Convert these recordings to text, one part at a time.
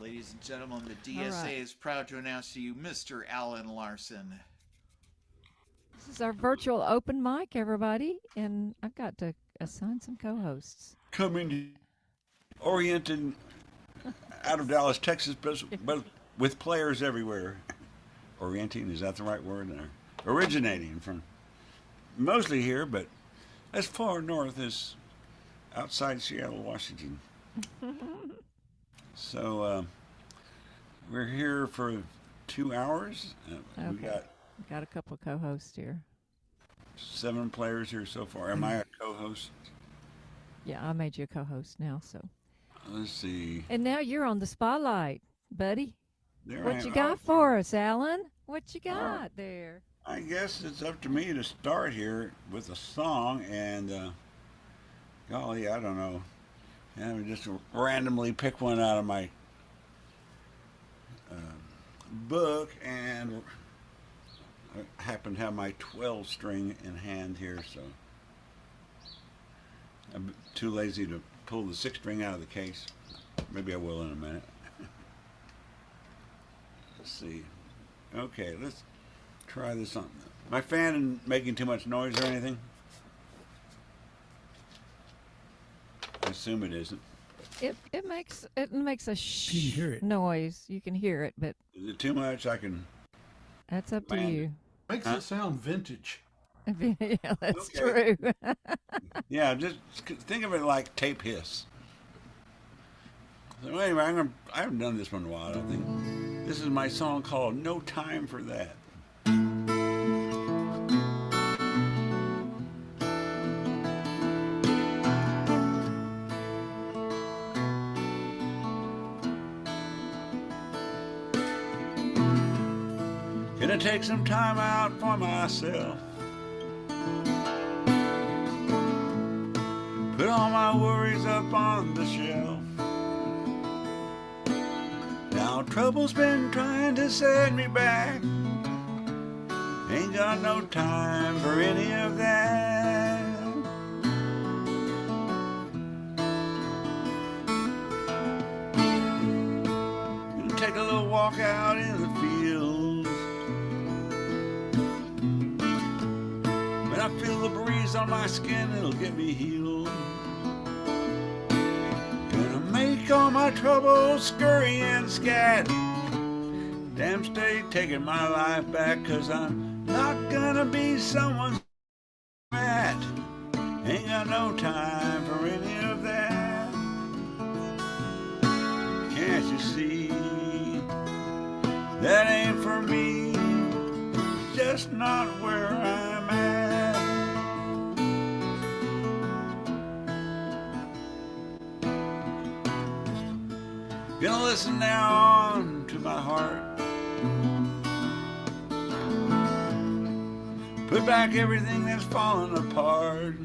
Ladies and gentlemen, the DSA right. is proud to announce to you Mr. Alan Larson. This is our virtual open mic, everybody, and I've got to assign some co-hosts. Coming oriented out of Dallas, Texas, but with players everywhere. Orienting, is that the right word? Originating from mostly here, but as far north as outside Seattle, Washington. So we're here for 2 hours. Okay. We got a couple of co-hosts here. 7 players here so far. Am I a co-host? Yeah, I made you a co-host now, so. Let's see. And now you're on the spotlight, buddy. There What you got for us, Alan? What you got there? I guess it's up to me to start here with a song, and golly, I don't know. I would just randomly pick one out of my book, and I happen to have my 12 string in hand here, so I'm too lazy to pull the 6 string out of the case. Maybe I will in a minute. Let's see. Okay, let's try this on. My fan isn't making too much noise or anything? I assume it isn't. It makes a You can hear it. noise. You can hear it, but Is it too much? I can. that's up to Man. you. Makes it sound vintage. Yeah, that's Okay. true. Yeah, just think of it like tape hiss. So anyway, I haven't done this one in a while, I don't think. This is my song called No Time for That. Gonna take some time out for myself. Put all my worries up on the shelf. Now trouble's been trying to set me back. Ain't got no time for any of that. Gonna take a little walk out in the fields. When I feel the breeze on my skin, it'll get me healed. Gonna make all my troubles scurry and scat. Damn straight taking my life back, 'cause I'm not gonna be someone's mat. Ain't got no time for any of that. Can't you see? That ain't for me. It's just not where I'm at. Gonna listen now on to my heart. Put back everything that's fallen apart.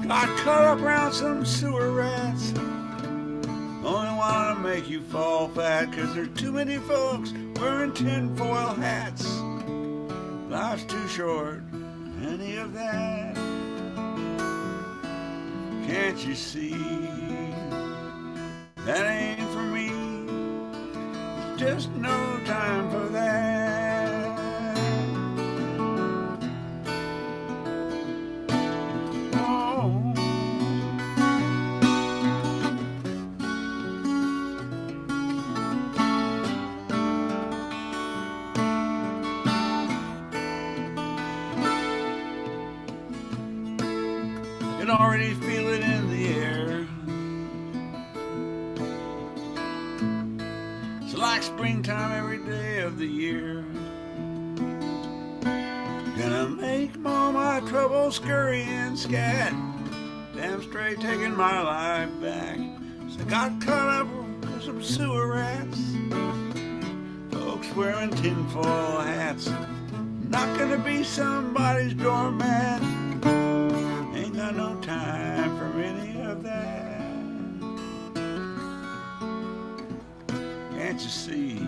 Got caught up around some sewer rats. Only wanna make you fall fat, 'cause there's too many folks wearing tinfoil hats. Life's too short, any of that. Can't you see? That ain't for me. There's just no time for that. Oh. I can already feel it in the air. It's like springtime every day of the year. Gonna make all my troubles scurry and scat. Damn straight taking my life back. So I got caught up with some sewer rats. Folks wearing tinfoil hats. Not gonna be somebody's doormat. Ain't got no time for any of that. Can't you see?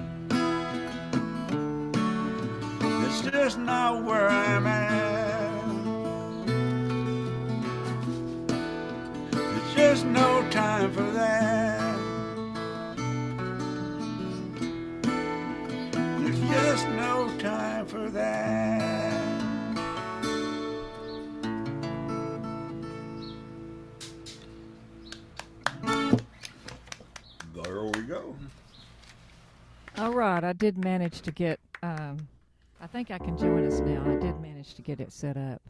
It's just not where I'm at. There's just no time for that. go. All right, I did manage to get. I think I can join us now. I did manage to get it set up.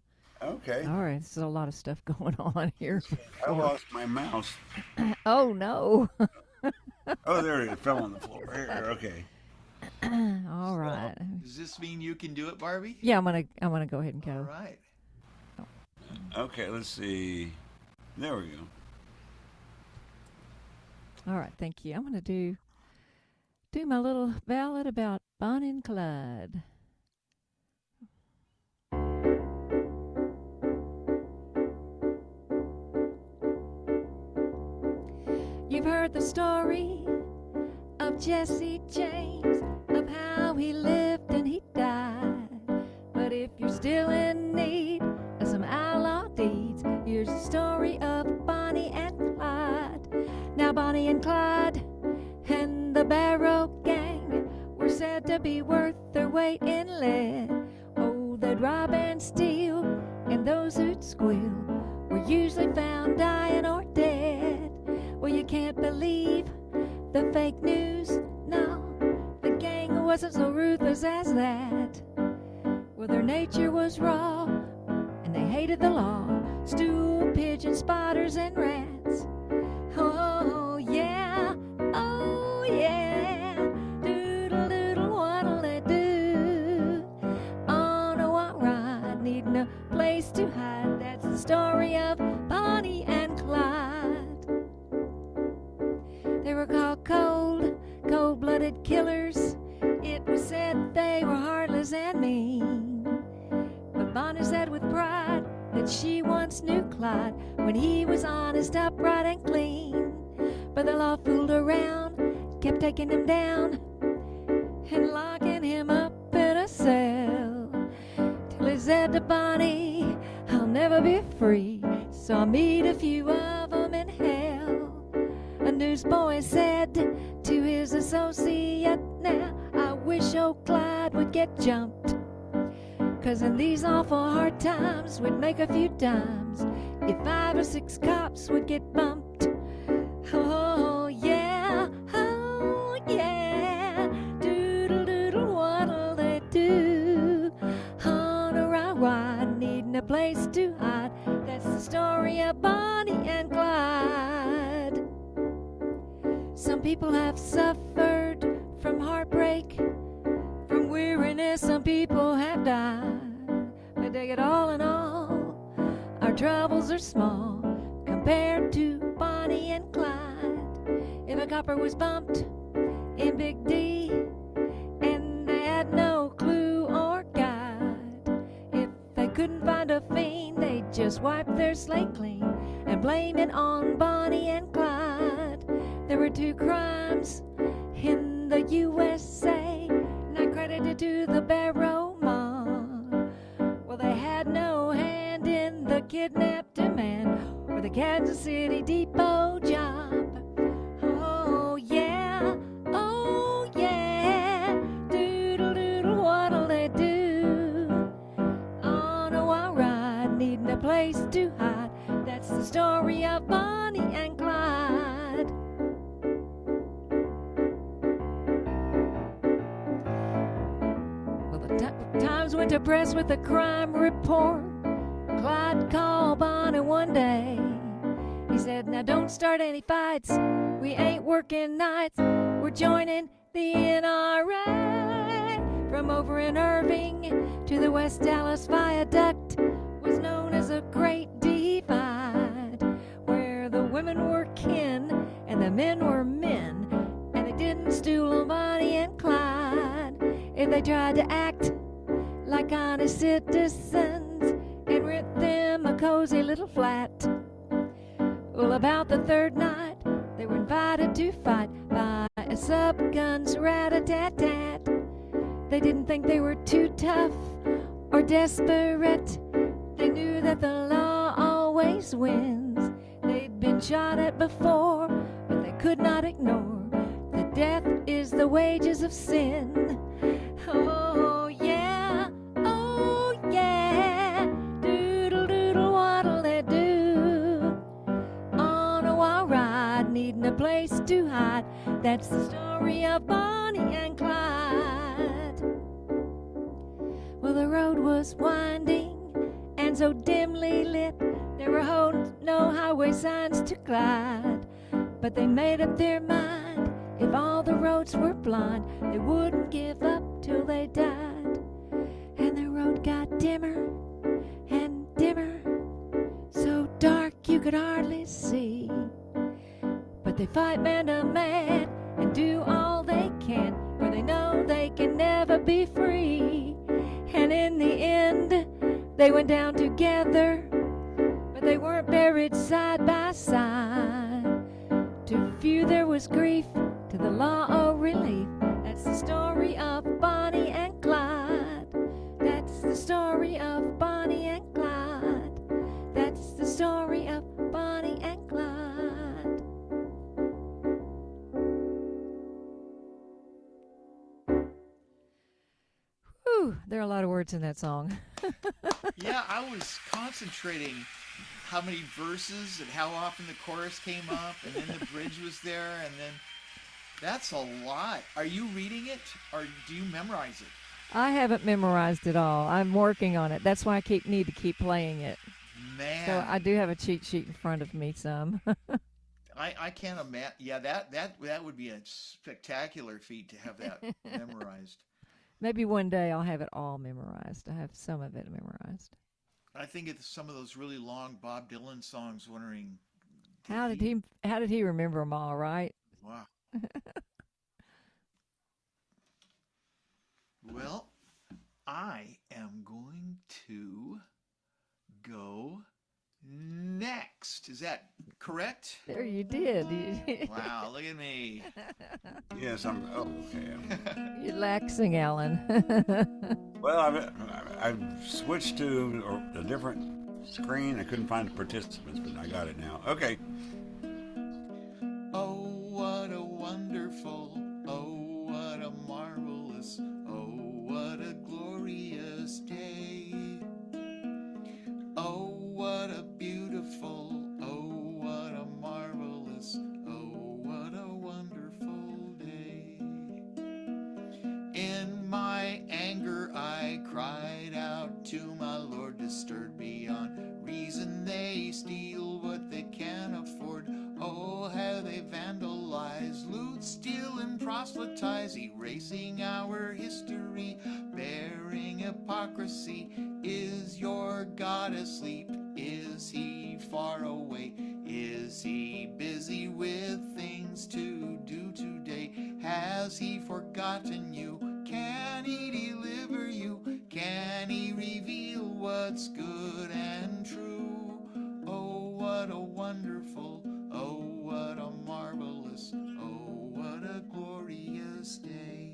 Okay. All right, there's a lot of stuff going on here. I lost my mouse. Oh no! Oh, there it fell on the floor. Here, okay. All right. Does this mean you can do it, Barbie? Yeah, I'm gonna go ahead and go. All right. Okay, let's see. There we go. All right, thank you. I'm gonna do my little ballad about Bonnie and Clyde. You've heard the story of Jesse James, of how he lived and he died. But if you're still in need of some outlaw deeds, here's the story of Bonnie and Clyde. Now Bonnie and Clyde and the Barrow Gang were said to be worth their weight in lead. Oh, they'd rob and steal, and those who'd squeal were usually found dying or dead. Well, you can't believe the fake news, no, the gang wasn't so ruthless as that. Well, their nature was raw, and they hated the law, stool pigeons, spotters, and rats. Oh, yeah, oh, yeah, doodle, doodle, what'll they do? On a what ride, needing a place to hide. That's the story of Bonnie and Clyde. They were called cold-blooded killers. It was said they were heartless and mean. But Bonnie said with pride that she once knew Clyde when he was honest, upright, and clean. But the law fooled around, kept taking him down and locking him up in a cell. Till he said to Bonnie, I'll never be free, so I'll meet a few of them in hell. A newsboy said to his associate, now I wish old Clyde would get jumped, 'cause in these awful hard times we'd make a few dimes if 5 or 6 cops would get bumped. Oh yeah, doodle doodle, what'll they do? On a ride, needing a place to hide. That's the story of Bonnie and Clyde. Some people have suffered from heartbreak, from weariness. Some people have died. But take it all in all, our troubles are small compared to Bonnie and Clyde. If a copper was bumped in Big D and they had no clue or guide, if they couldn't find a fiend, they'd just wipe their slate clean and blame it on Bonnie and Clyde. There were 2 crimes in the USA, not credited to the Barrow Mob. Well, they had no hand in the kidnapped man or the Kansas City Depot job. Oh yeah, doodle doodle, what'll they do? On a wild ride, needing a place to hide. That's the story of Bonnie and Clyde. Well, the Times went to press with a crime report. Clyde called Bonnie one day. He said, now don't start any fights. We ain't working nights. We're joining the NRA. From over in Irving to the West Dallas Viaduct was known as a great divide, where the women were kin and the men were men, and they didn't stool on Bonnie and Clyde. If they tried to act like honest citizens and rent them a cozy little flat, well, about the 3rd night, they were invited to fight by a sub-gun's rat-a-tat-tat. They didn't think they were too tough or desperate. They knew that the law always wins. They'd been shot at before, but they could not ignore that death is the wages of sin. Oh yeah, doodle doodle, what'll they do? On a wild ride, died, needing a place to hide. That's the story of Bonnie and Clyde. Well, the road was winding and so dimly lit, there were no highway signs to glide. But they made up their mind, if all the roads were blind, they wouldn't give up till they died. And the road got dimmer and dimmer, so dark you could hardly see. But they fight man to man and do all they can, for they know they can never be free. And in the end, they went down together, but they weren't buried side by side. To few there was grief, to the law a relief. That's the story of Bonnie and Clyde. That's the story of Bonnie and Clyde. That's the story of Bonnie and Clyde. Whew, there are a lot of words in that song. Yeah, I was concentrating how many verses and how often the chorus came up, and then the bridge was there, and then that's a lot. Are you reading it, or do you memorize it? I haven't memorized it all. I'm working on it. That's why I need to keep playing it. Man. So I do have a cheat sheet in front of me some. I can't imagine. Yeah, that would be a spectacular feat to have that memorized. Maybe one day I'll have it all memorized. I have some of it memorized. I think it's some of those really long Bob Dylan songs, wondering how did he remember them all, right? Wow. Well, I am going to go next. Is that correct? There, you did. Wow, look at me. Yes, okay. You're laxing, Alan. Well, I've switched to a different screen. I couldn't find the participants, but I got it now. Okay. Oh, what a wonderful, oh, what a marvelous, oh, what a glorious day. Oh, what a beautiful, oh, what a marvelous, oh, what a wonderful day. In my anger I cried out to my Lord, disturbed beyond reason. They steal what they can afford. Oh, how they vandalize, loot, steal, and proselytize, erasing our history, bearing hypocrisy. Is your God asleep? Is he far away? Is he busy with things to do today? Has he forgotten you? Can he deliver you? Can he reveal what's good and true? Oh, what a wonderful, oh, what a marvelous, oh, what a glorious day.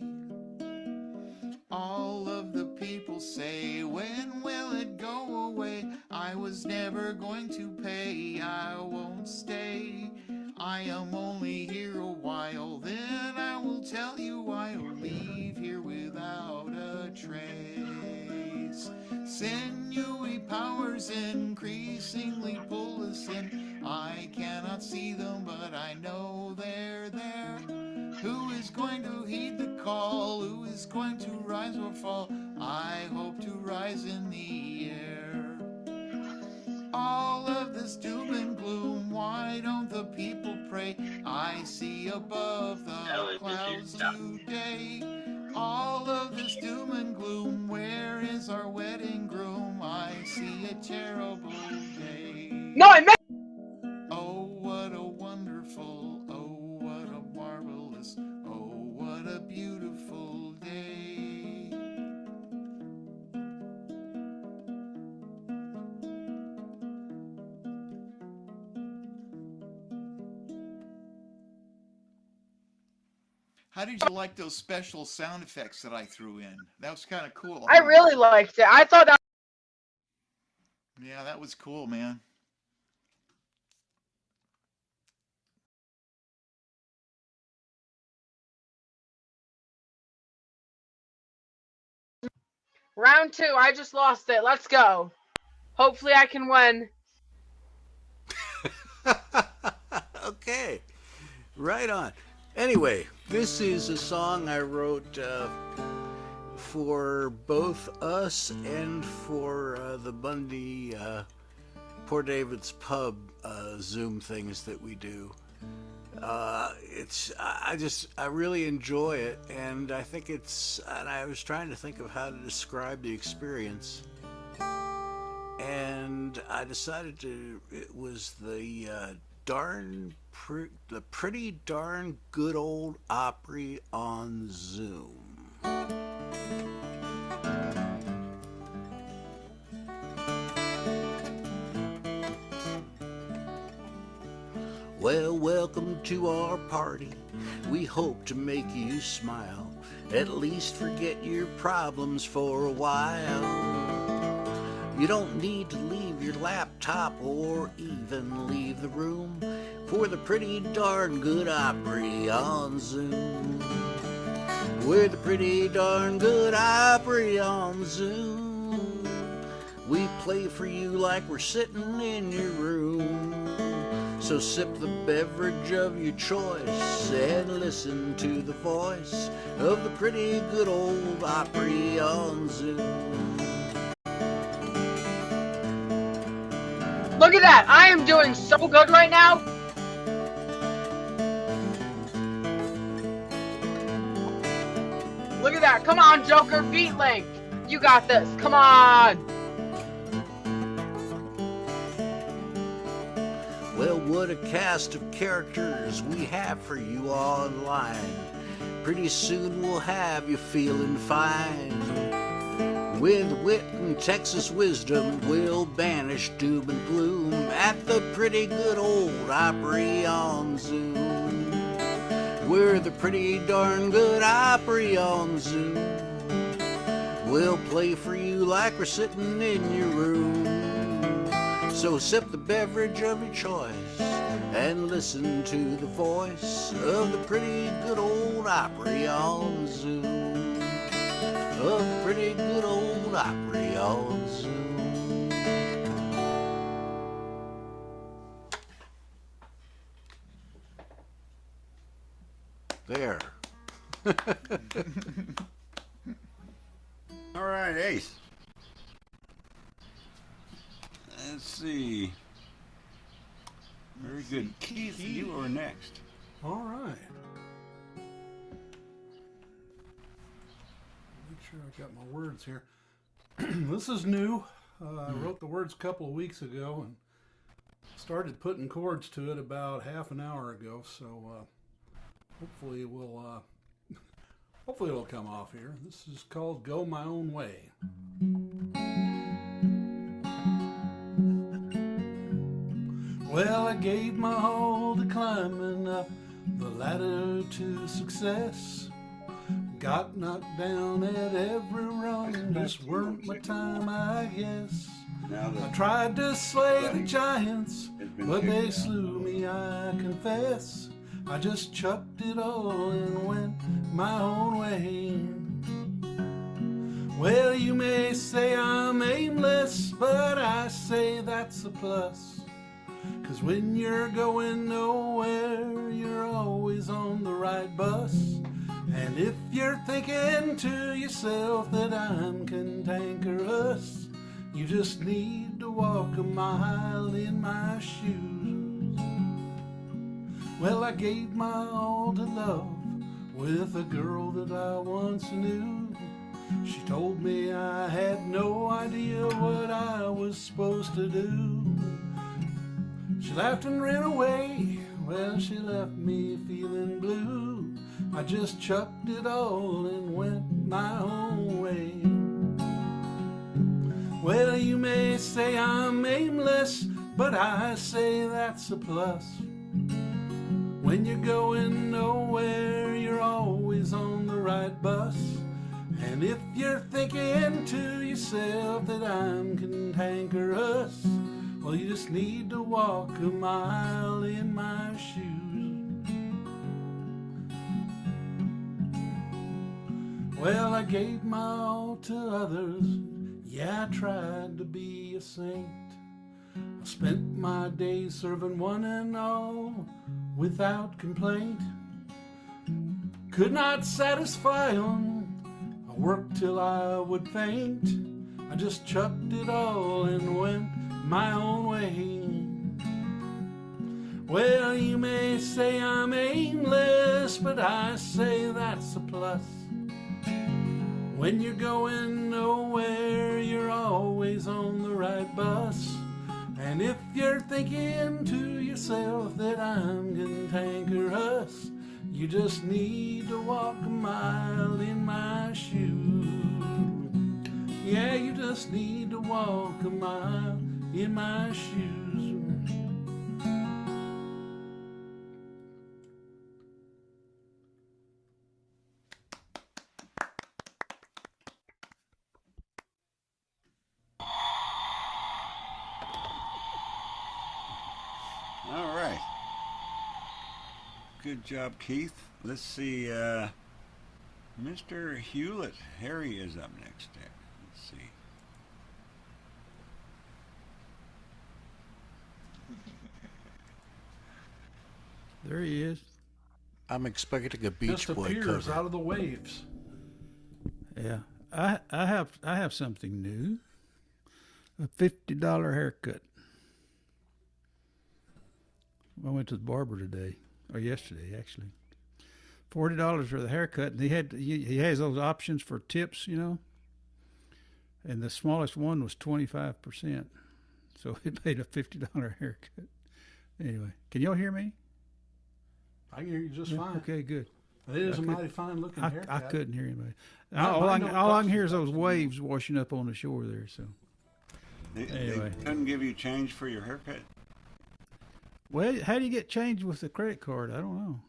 All of the people say, when will it go away? I was never going to pay, I won't stay. I am only here a while, then I will tell you I'll leave here without a trace. Sinewy powers increasingly pull us in. I cannot see them, but I know they're there. Who is going to heed the call? Who is going to rise or fall? I hope to rise in the air. All of this doom and gloom, why don't the people pray? I see above the clouds today. All of this doom and gloom, where is our wedding groom? I see a terrible day. No, I meant. Oh, what a wonderful, oh, what a marvelous, oh, what a beautiful day. How did you like those special sound effects that I threw in? That was kind of cool. I really liked it. I thought that. Yeah, that was cool, man. Round 2, I just lost it. Let's go. Hopefully I can win. Okay. Right on. Anyway, this is a song I wrote for both us and for the Bundy Poor David's Pub Zoom things that we do. I really enjoy it, and I think and I was trying to think of how to describe the experience, and I decided it was the pretty darn good old Opry on Zoom. Well, welcome to our party. We hope to make you smile. At least forget your problems for a while. You don't need to leave your laptop or even leave the room for the pretty darn good Opry on Zoom. We're the pretty darn good Opry on Zoom. We play for you like we're sitting in your room. So sip the beverage of your choice and listen to the voice of the pretty good old Opry on Zoom. Look at that. I am doing so good right now. Look at that. Come on, Joker. Beat Link. You got this. Come on. Well, what a cast of characters we have for you online. Pretty soon we'll have you feeling fine. With wit and Texas wisdom, we'll banish doom and gloom at the pretty good old Opry on Zoom. We're the pretty darn good Opry on Zoom. We'll play for you like we're sitting in your room. So sip the beverage of your choice and listen to the voice of the pretty good old Opry on Zoom. Of the pretty good old Opry on Zoom. There. All right, Ace. Let's see. Very good. Keith, you are next. All right. Make sure I got my words here. This is new. I wrote the words a couple of weeks ago and started putting chords to it about half an hour ago. So hopefully it'll come off here. This is called "Go My Own Way." Well, I gave my all to climbing up the ladder to success. Got knocked down at every rung, just weren't my time, I guess. I tried to slay the giants, but they slew me, I confess. I just chucked it all and went my own way. Well, you may say I'm aimless, but I say that's a plus. 'Cause when you're going nowhere, you're always on the right bus. And if you're thinking to yourself that I'm cantankerous, you just need to walk a mile in my shoes. Well, I gave my all to love with a girl that I once knew. She told me I had no idea what I was supposed to do. She laughed and ran away. Well, she left me feeling blue. I just chucked it all and went my own way. Well, you may say I'm aimless, but I say that's a plus. When you're going nowhere, you're always on the right bus. And if you're thinking to yourself that I'm cantankerous, well, you just need to walk a mile in my shoes. Well, I gave my all to others. Yeah, I tried to be a saint. I spent my days serving one and all without complaint. Could not satisfy 'em. I worked till I would faint. I just chucked it all and went my own way. Well, you may say I'm aimless, but I say that's a plus. When you're going nowhere, you're always on the right bus. And if you're thinking to yourself that I'm cantankerous, you just need to walk a mile in my shoes. Yeah, you just need to walk a mile in my shoes. All right. Good job, Keith. Let's see. Mr. Hewlett, Harry is up next. Let's see. There he is. I'm expecting a Beach Just Boy appears cover. out of the waves. Yeah, I have something new. A $50 haircut. I went to the barber today, or yesterday actually. $40 for the haircut, and he has those options for tips, you know. And the smallest one was 25%, so it made a $50 haircut. Anyway, can y'all hear me? I can hear you just fine. Okay, good. It is a mighty fine looking haircut. I couldn't hear anybody. Mine All I don't can hear is those waves washing up on the shore there. So They couldn't give you change for your haircut? Well, how do you get change with the credit card? I don't know.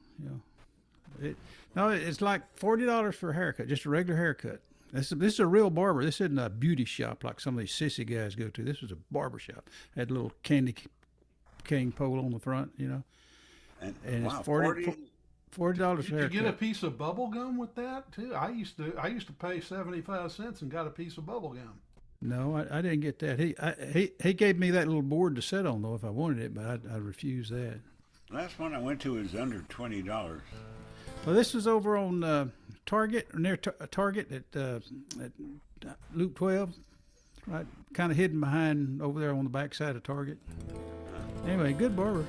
You know, it's like $40 for a haircut, just a regular haircut. This is a real barber. This isn't a beauty shop like some of these sissy guys go to. This was a barber shop. Had a little candy cane pole on the front, you know. And wow, it's $40 for a haircut. You get a piece of bubble gum with that too. I used to pay 75 cents and got a piece of bubble gum. No, I didn't get that. He gave me that little board to sit on though if I wanted it, but I refused that. Last one I went to was under $20. Well, this was over on Target, or near Target at Loop 12, right? Kind of hidden behind over there on the back side of Target. Anyway, good barber.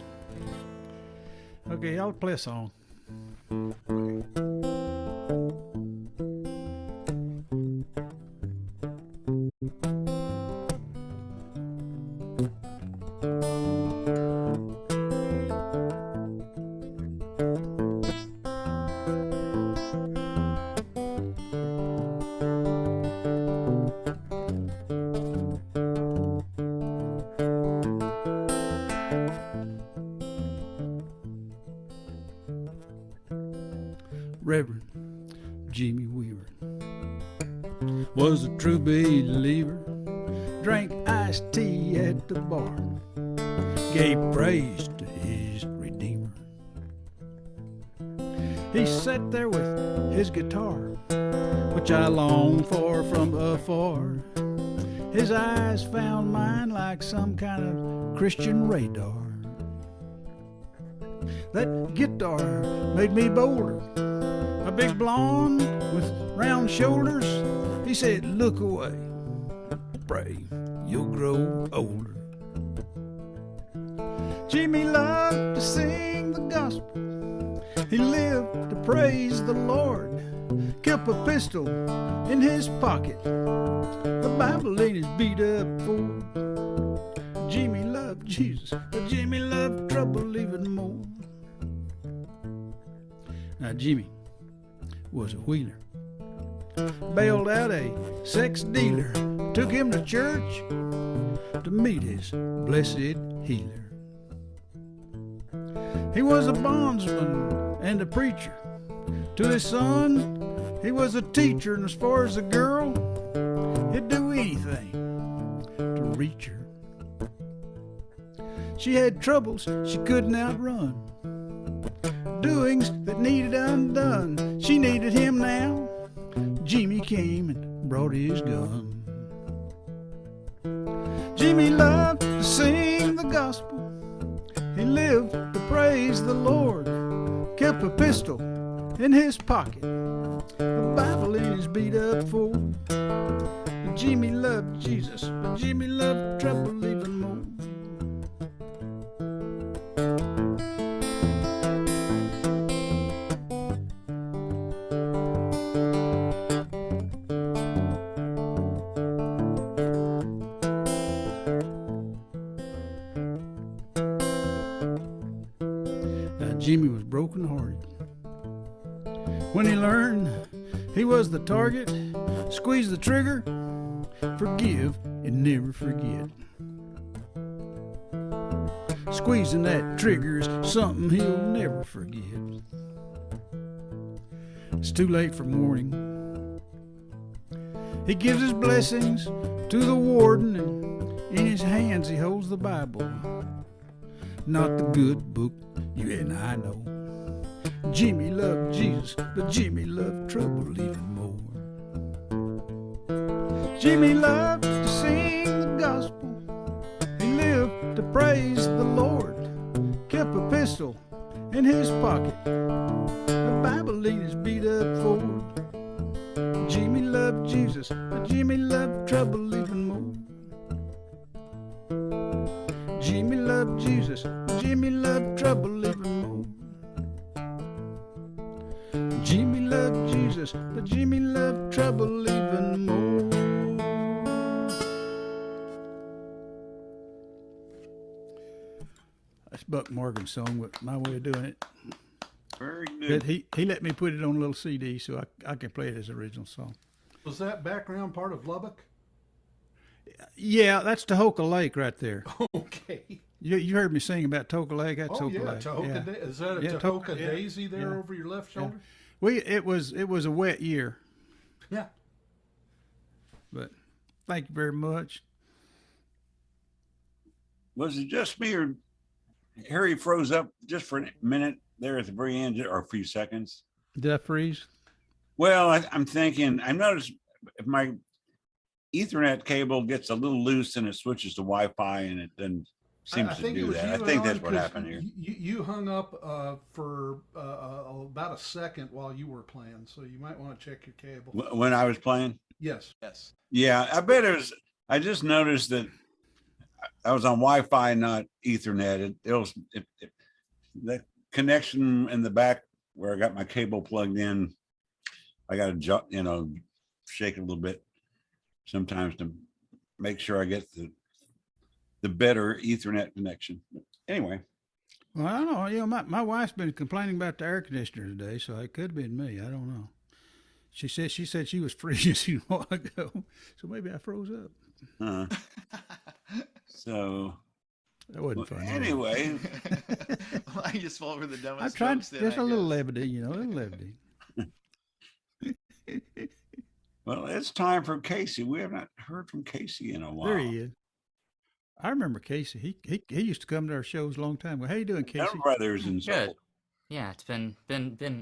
Okay, I'll play a song. Reverend Jimmy Weaver was a true believer, drank iced tea at the bar, gave praise to his Redeemer. He sat there with his guitar, which I longed for from afar. His eyes found mine like some kind of Christian radar. That guitar made me bolder, a big blonde with round shoulders. He said, look away, pray you'll grow older. Jimmy loved to sing the gospel. He lived to praise the Lord. Kept a pistol in his pocket, the Bible in his beat up Ford. Jimmy loved Jesus, but Jimmy loved trouble even more. Now Jimmy was a wheeler, bailed out a sex dealer, took him to church to meet his blessed healer. He was a bondsman and a preacher. To his son, he was a teacher, and as far as a girl, he'd do anything to reach her. She had troubles she couldn't outrun, doings that needed undone. She needed him now. Jimmy came and brought his gun. Jimmy loved to sing the gospel. He lived to praise the Lord. kept a pistol in his pocket, a Bible in his beat up Ford. Jimmy loved Jesus, but Jimmy loved trouble even more. Jimmy was broken-hearted when he learned he was the target. Squeeze the trigger, forgive and never forget. Squeezing that trigger is something he'll never forget. It's too late for mourning. He gives his blessings to the warden, and in his hands he holds the Bible. Not the good book you and I know. Jimmy loved Jesus, but Jimmy loved trouble even more. Jimmy loved to sing the gospel. He lived to praise the Lord. Kept a pistol in his pocket, a Bible in his beat up Ford. Jimmy loved Jesus, but Jimmy loved trouble even more. Jimmy loved Jesus, Jimmy loved trouble even more. Jimmy loved Jesus, but Jimmy loved trouble even more. That's Buck Morgan's song, but my way of doing it. Very good. But he let me put it on a little CD so I can play it as original song. Was that background part of Lubbock? Yeah, that's Tahoka Lake right there. Okay. You heard me sing about Tahoka Lake. That's Tahoka Lake. Tahoka. Yeah. Is that a Yeah, Tahoka daisy there over your left shoulder? It was a wet year. Yeah. But thank you very much. Was it just me, or Harry froze up just for a minute there at the very end, or a few seconds? Did I freeze? Well, I'm thinking, I noticed if my Ethernet cable gets a little loose and it switches to Wi-Fi, and it then seems to do that. I think that's what happened here. You hung up for about a second while you were playing, so you might want to check your cable. When I was playing? Yes. Yeah, I bet it was. I just noticed that I was on Wi-Fi, not Ethernet. The connection in the back where I got my cable plugged in, I got to shake it a little bit sometimes to make sure I get the better Ethernet connection. Anyway. Well, I don't know. My wife's been complaining about the air conditioner today, so it could have been me. I don't know. She said she was freezing a while ago, so maybe I froze up. So that wasn't fun. Anyway, I just fall for the dumbest. I've tried just a little levity, a little levity. Well, it's time for Casey. We have not heard from Casey in a while. There he is. I remember Casey. He used to come to our shows a long time ago. How you doing, Casey? Our brothers and so. Good. Yeah, it's been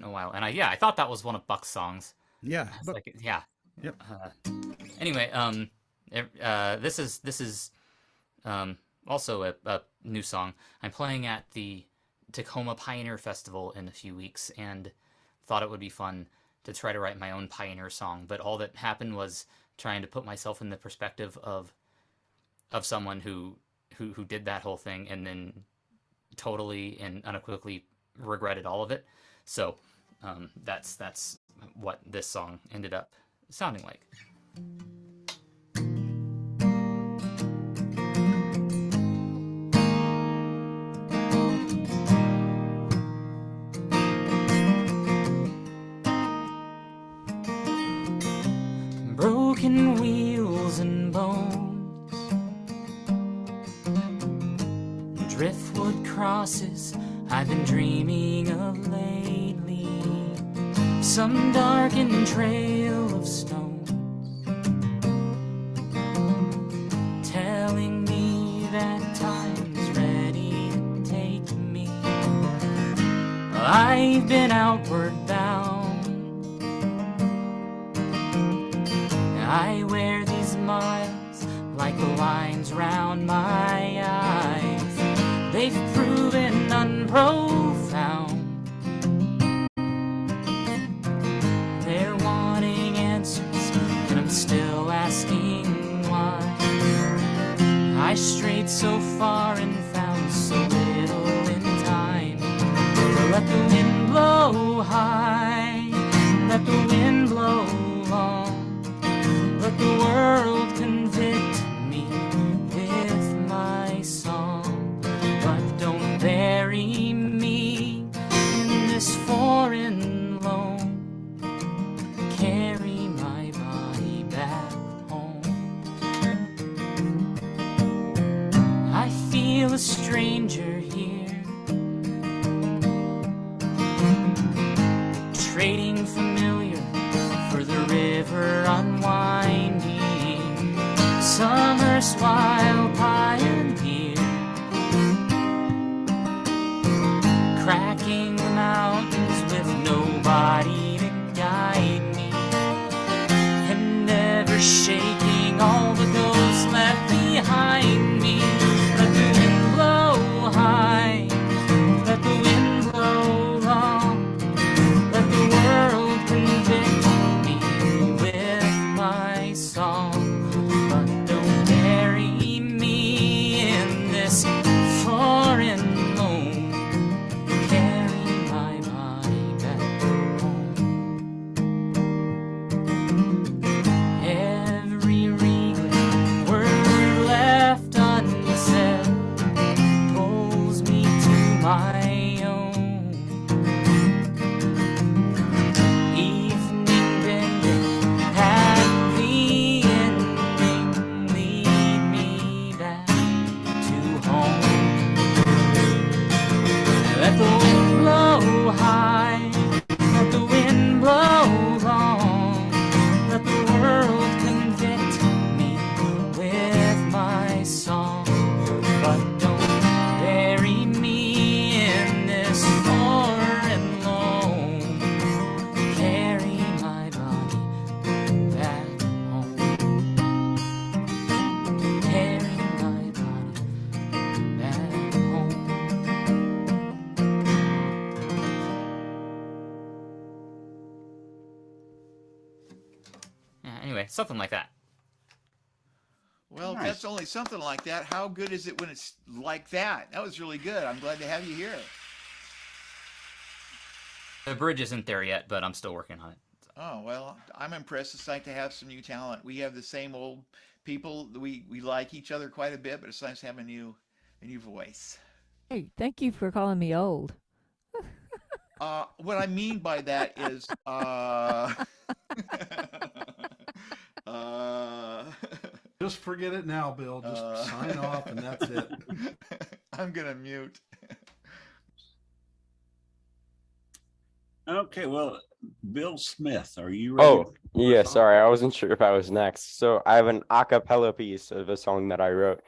a while, and I thought that was one of Buck's songs. Yeah. Yeah. Yep. Anyway, this is also a new song. I'm playing at the Tacoma Pioneer Festival in a few weeks, and thought it would be fun to try to write my own Pioneer song. But all that happened was trying to put myself in the perspective of someone who did that whole thing and then totally and unequivocally regretted all of it. So that's what this song ended up sounding like. Broken wheels and bones, driftwood crosses I've been dreaming of lately, some darkened trail of stones telling me that time's ready to take me. I've been outward bound, I wear these miles like the lines round my eyes. They've proven unprofound, strayed so far and found so little in time. Let the wind blow high, let the wind blow long, let the world convict me with my song. But don't bury me in this foreign loam. Carry my body back home. I feel a stranger here, trading familiar for the river unwinding. Some erstwhile pioneer, cracking the mountains with nobody to guide me, and never shaking all the ghosts left behind me. Let the wind blow high, let the wind blow long, let the world convict me with my song. But don't bury me in this foreign home. Carry my body back home. Every regret word left unsaid pulls me to my own. Evening bending at the ending, lead me back to home. Let the wind blow high, let the wind blow long, let the world convict me with my song. But don't bury me in this foreign loam. Carry my body back home. Carry my body back home. Yeah, anyway, something like that. Well, if Nice. that's only something like that, how good is it when it's like that? That was really good. I'm glad to have you here. The bridge isn't there yet, but I'm still working on it. Oh, well, I'm impressed. It's nice to have some new talent. We have the same old people. We like each other quite a bit, but it's nice to have a new voice. Hey, thank you for calling me old. What I mean by that is, Just forget it now, Bill. Just sign off, and that's it. I'm gonna mute. Okay, well, Bill Smith, are you ready? Oh, yeah, sorry, I wasn't sure if I was next. So I have an a cappella piece of a song that I wrote,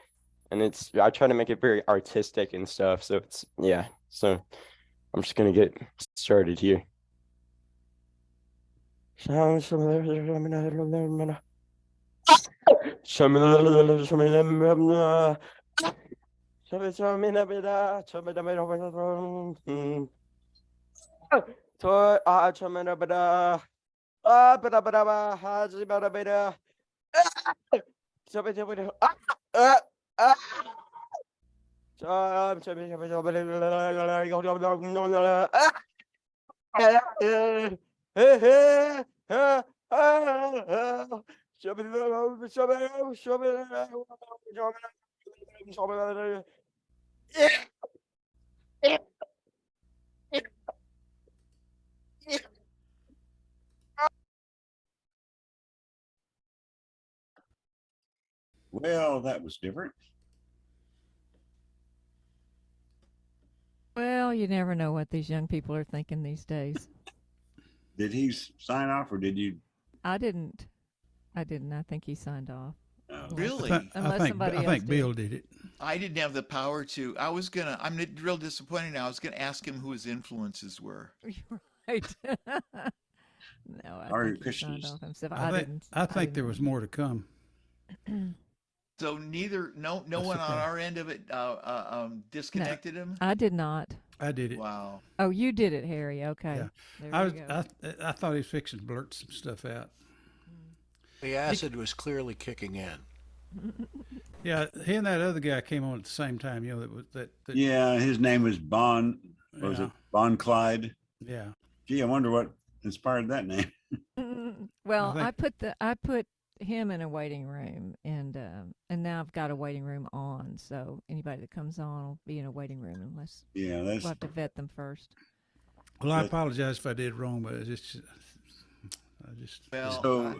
and I try to make it very artistic and stuff. So yeah. So I'm just gonna get started here. Well, that was different. Well, you never know what these young people are thinking these days. Did he sign off, or did you? I didn't. I think he signed off. Really? Unless somebody else I think did. Bill did it. I didn't have the power to. I'm real disappointed now. I was gonna ask him who his influences were. You're right. No, I Are think he Christians? signed off himself. I think there was more to come. So no one on our end of it disconnected him. I did not. I did it. Wow. Oh, you did it, Harry. Okay. Yeah. There we go. I thought he was fixing to blurt some stuff out. The acid was clearly kicking in. Yeah, he and that other guy came on at the same time. You know, that Yeah, his name was Bon. What was it? Bon Clyde. Yeah. Gee, I wonder what inspired that name. Well, I put him in a waiting room, and now I've got a waiting room on. So anybody that comes on will be in a waiting room unless we'll have to vet them first. Well, I apologize if I did wrong, but it's just Well, so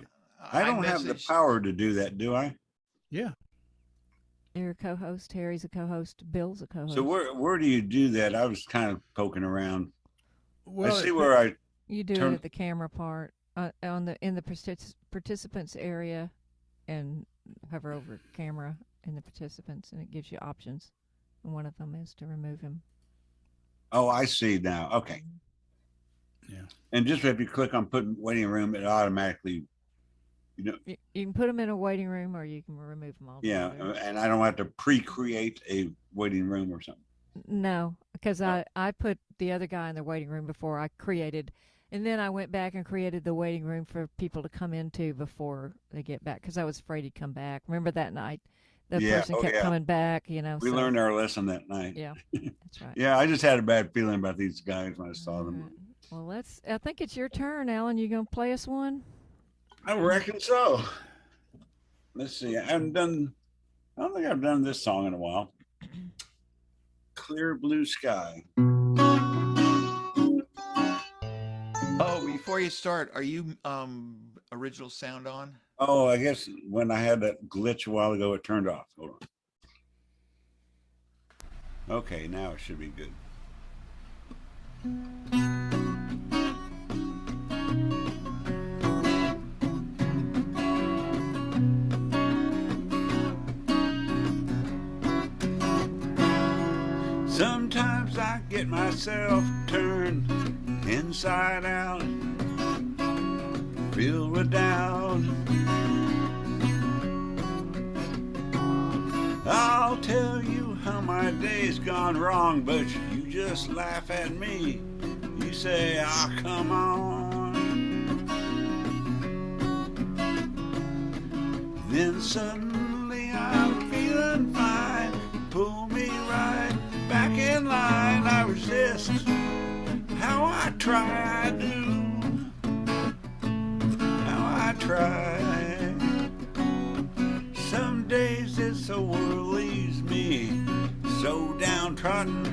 I don't have the power to do that, do I? Yeah. You're a co-host. Harry's a co-host. Bill's a co-host. So where do you do that? I was kind of poking around. Well, I see where I. You do it at the camera part in the participants area, and hover over camera in the participants, and it gives you options. And one of them is to remove him. Oh, I see now. Okay. Yeah. And just if you click on put waiting room, it automatically, you can put them in a waiting room, or you can remove them all. Yeah, and I don't have to pre-create a waiting room or something. No, because I put the other guy in the waiting room before I created, and then I went back and created the waiting room for people to come into before they get back, because I was afraid he'd come back. Remember that night? The person kept coming back, We learned our lesson that night. Yeah, that's right. Yeah, I just had a bad feeling about these guys when I saw them. Right. Well, I think it's your turn, Alan. You gonna play us one? I reckon so. Let's see. I don't think I've done this song in a while. Clear Blue Sky. Oh, before you start, are you original sound on? Oh, I guess when I had that glitch a while ago, it turned off. Hold on. Okay, now it should be good. Sometimes I get myself turned inside out, filled with doubt. I'll tell you how my day's gone wrong, but you just laugh at me. You say, "Ah, oh, come on." Then suddenly I'm feeling fine. Pull me right back in line. I resist. How I try, I do. How I try. Some days this whole world leaves me so downtrodden.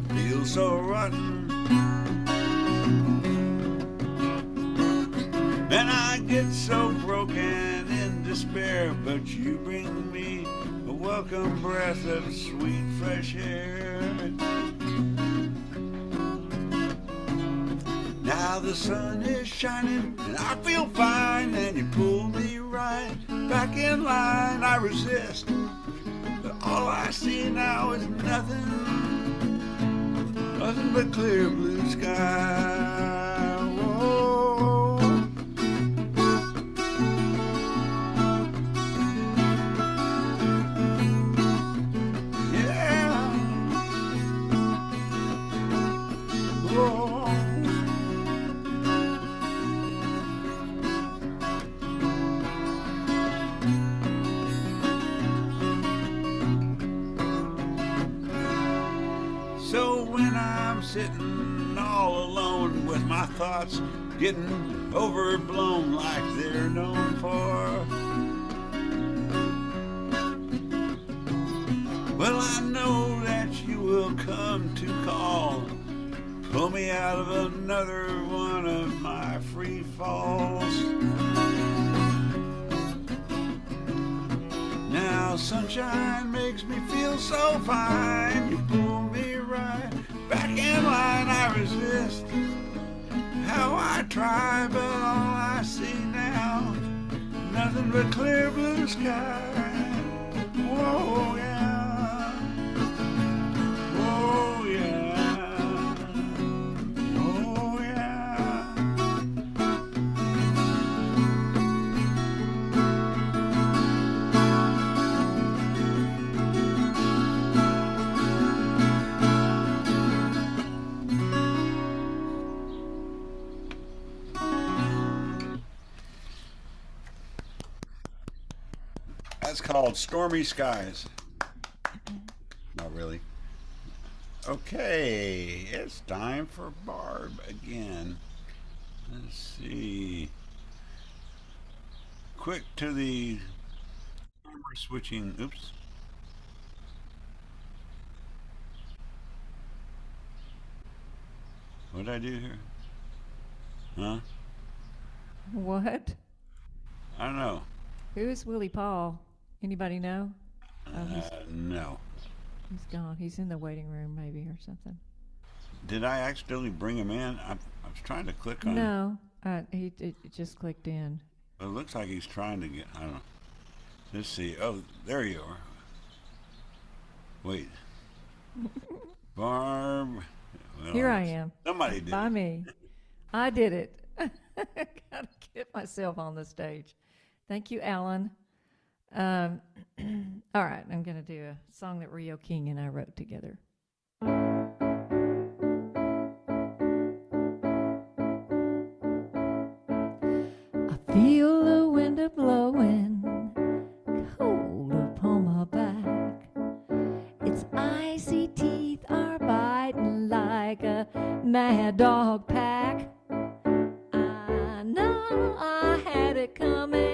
Feel so rotten. And I get so broken in despair, but you bring me a welcome breath of sweet fresh air. Now the sun is shining and I feel fine, and you pull me right back in line. I resist, but all I see now is nothing but clear blue sky. Whoa. Yeah. Whoa. So when I'm sitting all alone with my thoughts getting overblown like they're known for, well, I know that you will come to call, pull me out of another one of my free falls. Now sunshine makes me feel so fine. You pull me right back in line. I resist. How I try, but all I see now, nothing but clear blue sky. Whoa, yeah. Whoa, yeah. Oh, yeah. That's called Stormy Skies. Not really. Okay, it's time for Barb again. Let's see. Quick to the camera switching. Oops. What did I do here? Huh? What? I don't know. Who is Willie Paul? Anybody know? No. He's gone. He's in the waiting room, maybe, or something. Did I accidentally bring him in? I was trying to click on him. No, it just clicked in. It looks like he's trying to get, I don't know. Let's see. Oh, there you are. Wait. Barb. Well, Here I am. Somebody did. By me. I did it. Gotta get myself on the stage. Thank you, Alan. All right, I'm going to do a song that Rio King and I wrote together. I feel the wind a blowing cold upon my back. Its icy teeth are biting like a mad dog pack. I know I had it coming.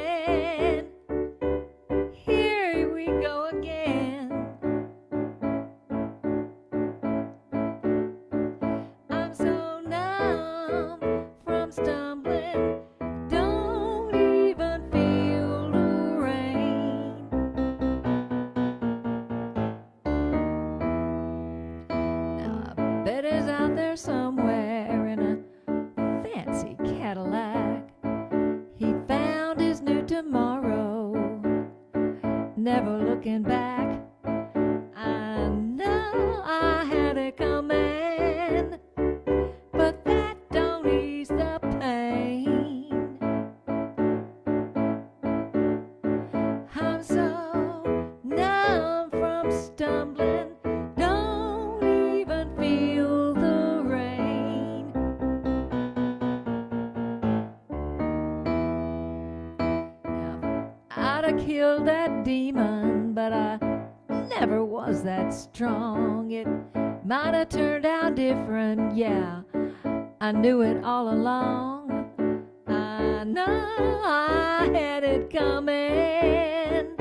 Here we go again. I'm so numb from stumbling. Don't even feel the rain. Now I bet it's out there somewhere in a fancy Cadillac. He found his new tomorrow, never looking back. I know I had it coming, but that don't ease the pain. I'm so numb from stumbling, don't even feel the rain. Now, I'd have killed that demon, but I never was that strong. It might have turned out different, yeah, I knew it all along. I know I had it coming.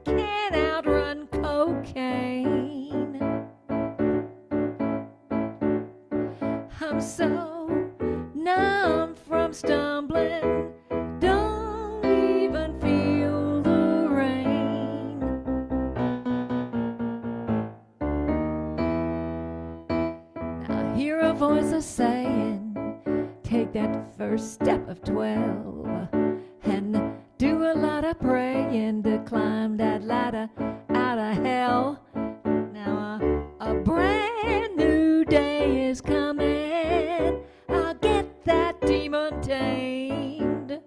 Can't outrun cocaine. I'm so numb from stumbling, don't even feel the rain. Now I hear a voice a saying, take that first step of 12 and do a lot of praying to climb that ladder out of hell. Now a brand new day is coming. I'll get that demon tamed.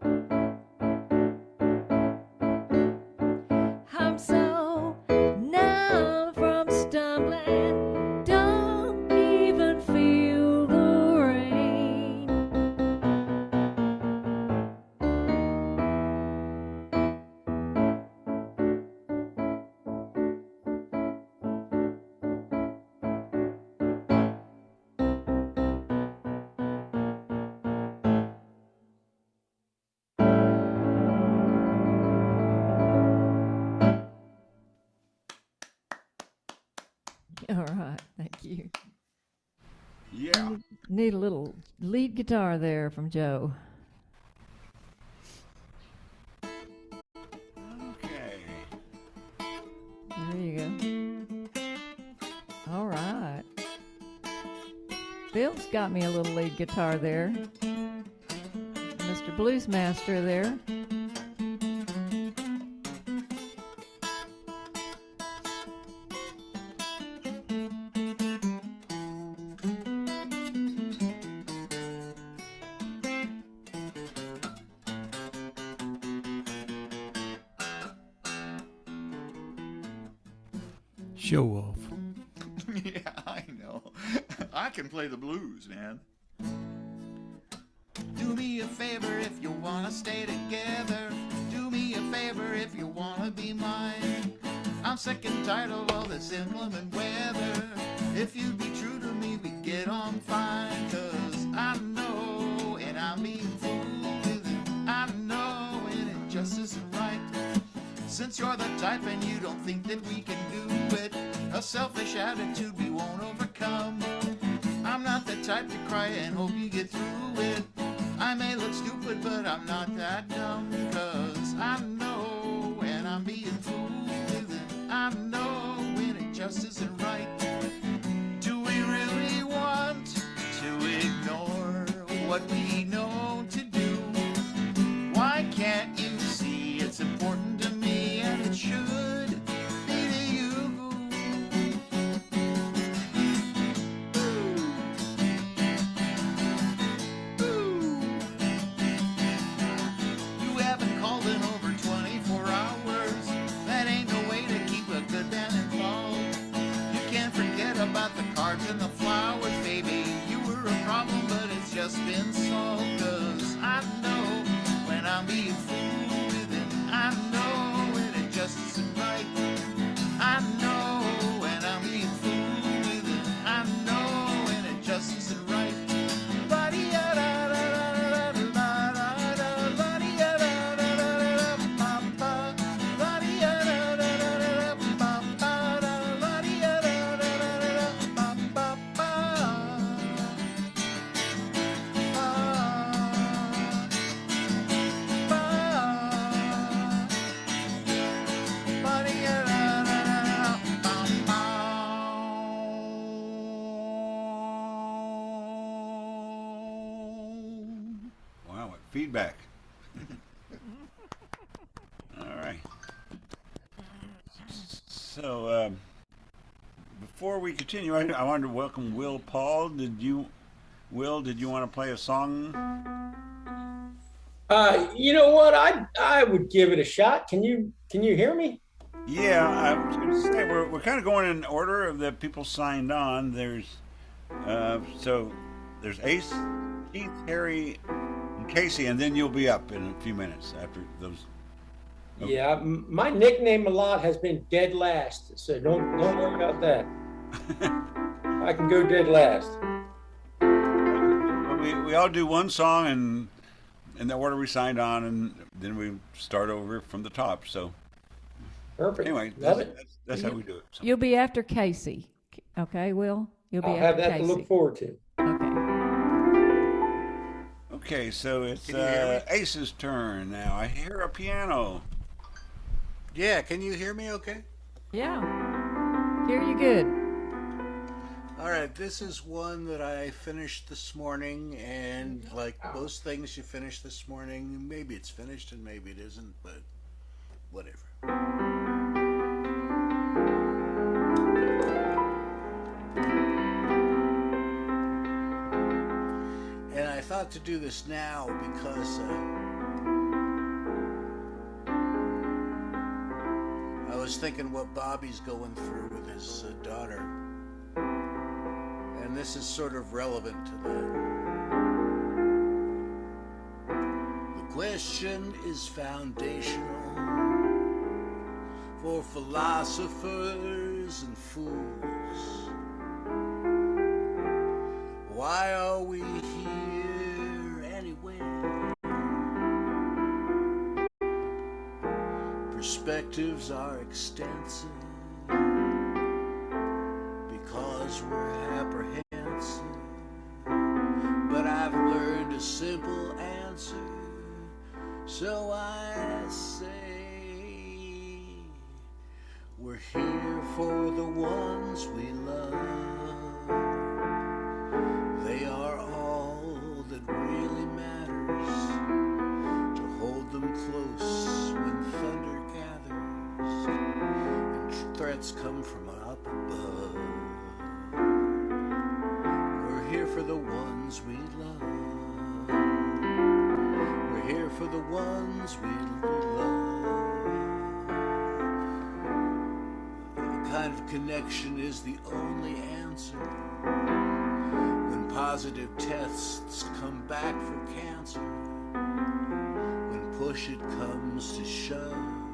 I'm so numb from stumbling, don't even feel the rain. All right, thank you. Yeah. Need a little lead guitar there from Joe. Okay. There you go. All right. Bill's got me a little lead guitar there. Mr. Bluesmaster there. Show off. Yeah, I know. I can play the blues, man. Do me a favor if you wanna stay together. Do me a favor favor if you wanna be mine. I'm sick and tired of all this inclement weather. If you'd be true to me, we'd get on fine. 'Cause I know, and I'm being fooled with it. I know, and it just isn't right. Since you're the type and you don't think that we can do it, a selfish attitude we won't overcome. I'm not the type to cry and hope you get through it. I may look stupid, but I'm not that dumb. 'Cause I know, and I'm being fooled with it. I know, and it just isn't right. Do we really want to ignore what we know to do? Why can't you see it's important to me, and it should be to you? You haven't called in over 24 hours. That ain't no way to keep a good man involved. You can't forget about the cards and the flowers, baby. You were a problem, but it's just been solved. 'Cause I know when I'm being fooled with it. I know, and it just isn't right. I know, and I'm being fooled with it. I know, and it just isn't right. Wow, what feedback. All right. So, before we continue, I wanted to welcome Will Paul. Will, did you want to play a song? You know what? I would give it a shot. Can you hear me? Yeah, I was going to say we're kind of going in order of the people signed on. There's Ace, Keith, Harry, and Casey, and then you'll be up in a few minutes after those. Okay. Yeah, my nickname a lot has been Dead Last, so don't worry about that. I can go dead last. We all do one song and in the order we signed on, and then we start over from the top. So perfect. Anyway, Love that's how we do it. So. You'll be after Casey. Okay, Will? You'll be I'll after have that Casey. to look forward to. Okay. Okay, so it's Ace's turn now. I hear a piano. Yeah, can you hear me okay? Yeah. Hear you good. All right, this is one that I finished this morning, and like most things you finish this morning, maybe it's finished and maybe it isn't, but whatever. And I thought to do this now because I was thinking what Bobby's going through with his daughter. And this is sort of relevant to that. The question is foundational for philosophers and fools. Why are we here anyway? Perspectives are extensive because we're apprehensive. But I've learned a simple answer, so I say we're here for the ones we love. They are all that really matters, to hold them close when thunder gathers and threats come from up above. We're here for the ones we love. We're here for the ones we love. The kind of connection is the only answer when positive tests come back for cancer, when push it comes to shove.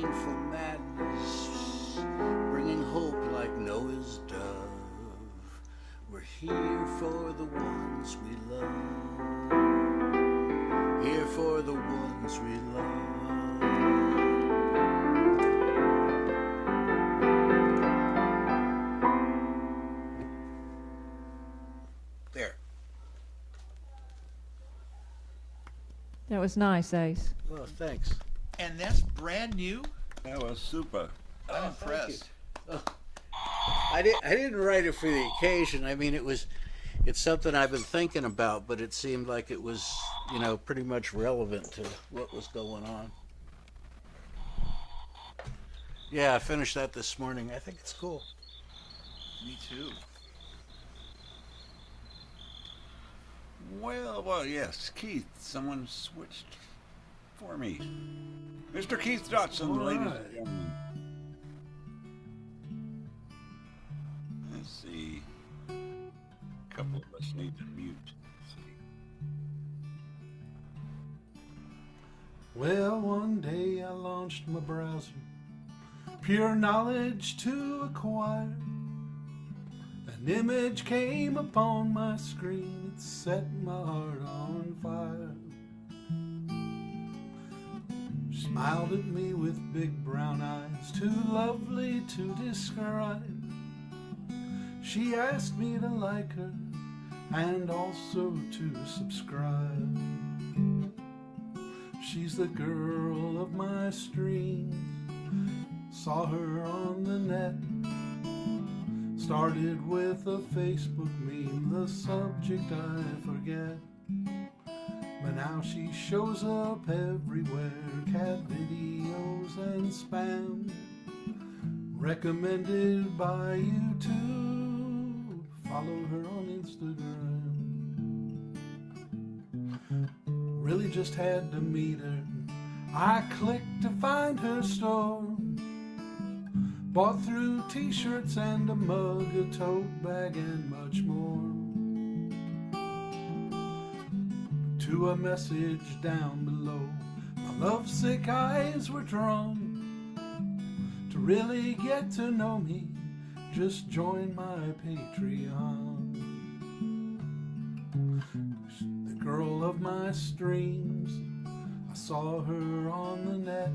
painful madness, bringing hope like Noah's dove. We're here for the ones we love, here for the ones we love. There. That was nice, Ace. Well, thanks. And that's brand new? That was super. I'm impressed. I didn't write it for the occasion. I mean, it's something I've been thinking about, but it seemed like it was, pretty much relevant to what was going on. Yeah, I finished that this morning. I think it's cool. Me too. Well, yes, Keith. Someone switched for me. Mr. Keith Dodson, ladies and gentlemen. Let's see. A couple of us need to mute. Let's see. Well, one day I launched my browser, pure knowledge to acquire. An image came upon my screen, it set my heart on fire. She smiled at me with big brown eyes, too lovely to describe. She asked me to like her and also to subscribe. She's the girl of my stream, saw her on the net. Started with a Facebook meme, the subject I forget. But now she shows up everywhere, cat videos and spam. Recommended by YouTube, follow her on Instagram. Really just had to meet her, I clicked to find her store. Bought through t-shirts and a mug, a tote bag and much more. To a message down below, my lovesick eyes were drawn. To really get to know me, just join my Patreon. The girl of my streams, I saw her on the net.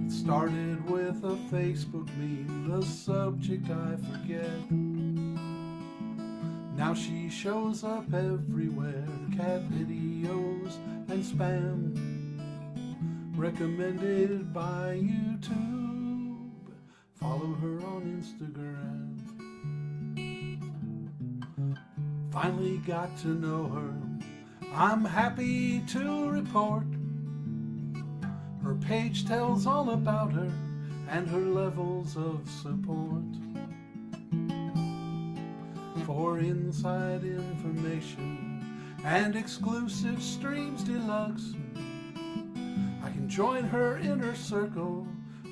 It started with a Facebook meme, the subject I forget. Now she shows up everywhere, cat videos and spam. Recommended by YouTube, follow her on Instagram. Finally got to know her, I'm happy to report. Her page tells all about her and her levels of support. For inside information and exclusive streams deluxe, I can join her inner circle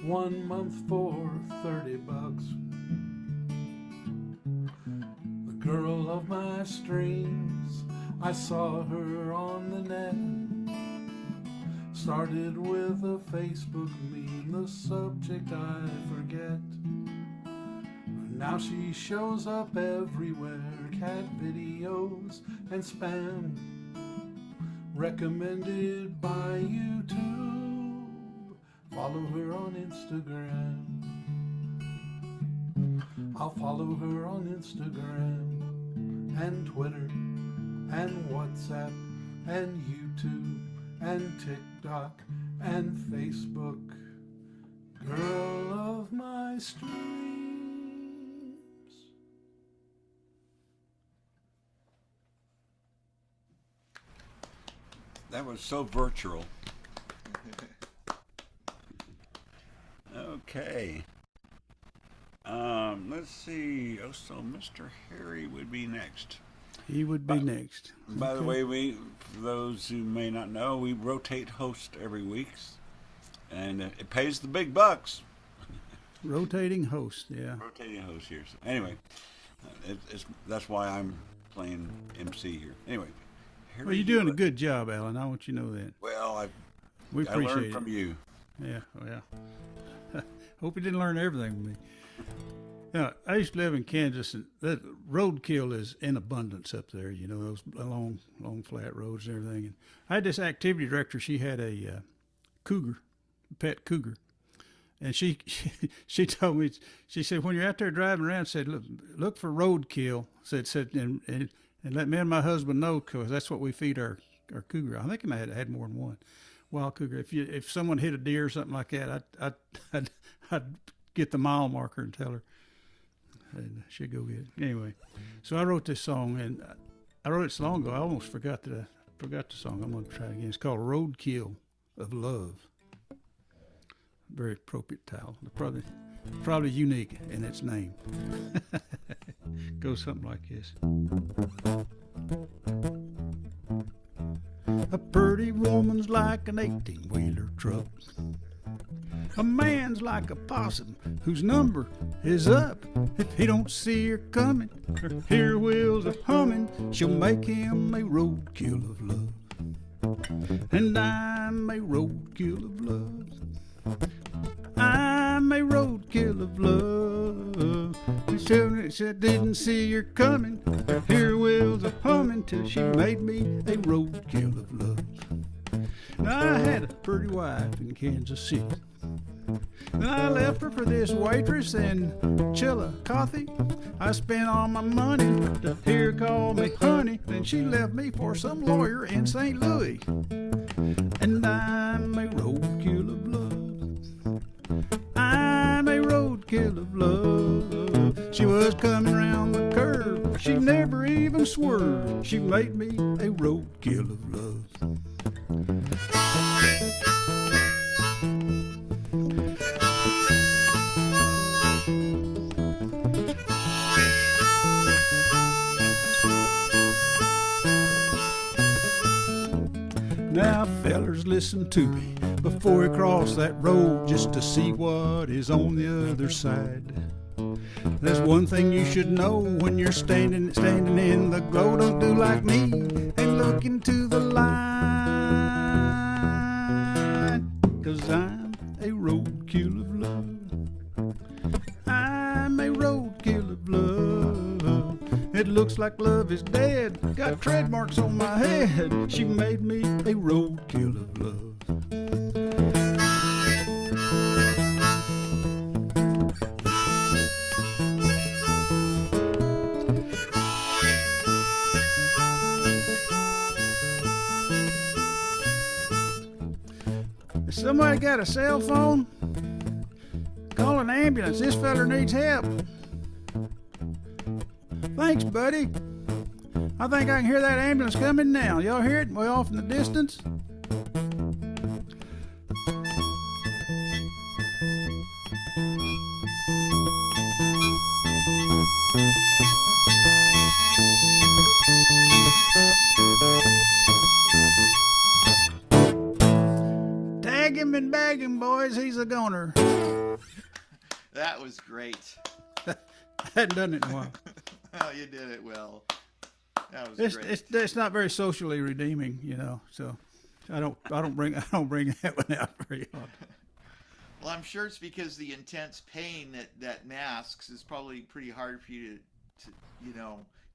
1 month for $30. The girl of my streams, I saw her on the net. Started with a Facebook meme, the subject I forget. Now she shows up everywhere, cat videos and spam. Recommended by YouTube, follow her on Instagram. I'll follow her on Instagram and Twitter and WhatsApp and YouTube and TikTok and Facebook. Girl of my streams. That was so virtual. Okay. Let's see. Oh, so Mr. Harry would be next. He would be next. By the way, for those who may not know, we rotate host every week, and it pays the big bucks. Rotating host, yeah. Rotating host here. So anyway, that's why I'm playing MC here. Anyway, well, you're doing a good job, Alan. I want you to know that. Well, we appreciate I learned it from you. Yeah, well, hope you didn't learn everything from me. Now, I used to live in Kansas, and that roadkill is in abundance up there. You know, those long flat roads and everything. And I had this activity director. She had a cougar, pet cougar, and she told me, she said, when you're out there driving around, said look for roadkill. Said and let me and my husband know, because that's what we feed our cougar. I think I had more than one wild cougar. If someone hit a deer or something like that, I'd get the mile marker and tell her, and she'd go get it. Anyway, so I wrote this song, and I wrote it so long ago I almost forgot the song. I'm going to try it again. It's called "Roadkill of Love." Very appropriate title. Probably unique in its name. Goes something like this. A pretty woman's like an 18-wheeler truck. A man's like a possum whose number is up. If he don't see her coming, her rear wheels are humming, she'll make him a roadkill of love. And I'm a roadkill of love. I'm a roadkill of love. She didn't see her coming, her rear wheels are humming, till she made me a roadkill of love. Now I had a pretty wife in Kansas City. Then I left her for this waitress in Chillicothe. I spent all my money to hear her call me honey. Then she left me for some lawyer in St. Louis. And I'm a roadkill of love. I'm a roadkill of love. She was coming round the curve, she never even swerved. She made me a roadkill of love. Now, fellers, listen to me before you cross that road, just to see what is on the other side. There's one thing you should know when you're standing in the glow. Don't do like me and look into the light, 'cause I'm a roadkill of love. I'm a roadkill of love. It looks like love is dead, got tread marks on my head. She made me a roadkill of love. Somebody got a cell phone? Call an ambulance. This feller needs help. Thanks, buddy. I think I can hear that ambulance coming now. Y'all hear it way off in the distance? Tag him and bag him, boys. He's a goner. That was great. I hadn't done it in a while. Oh, you did it well. That was great. It's not very socially redeeming, you know. So I don't bring that one out very often. Well, I'm sure it's because the intense pain that masks is probably pretty hard for you to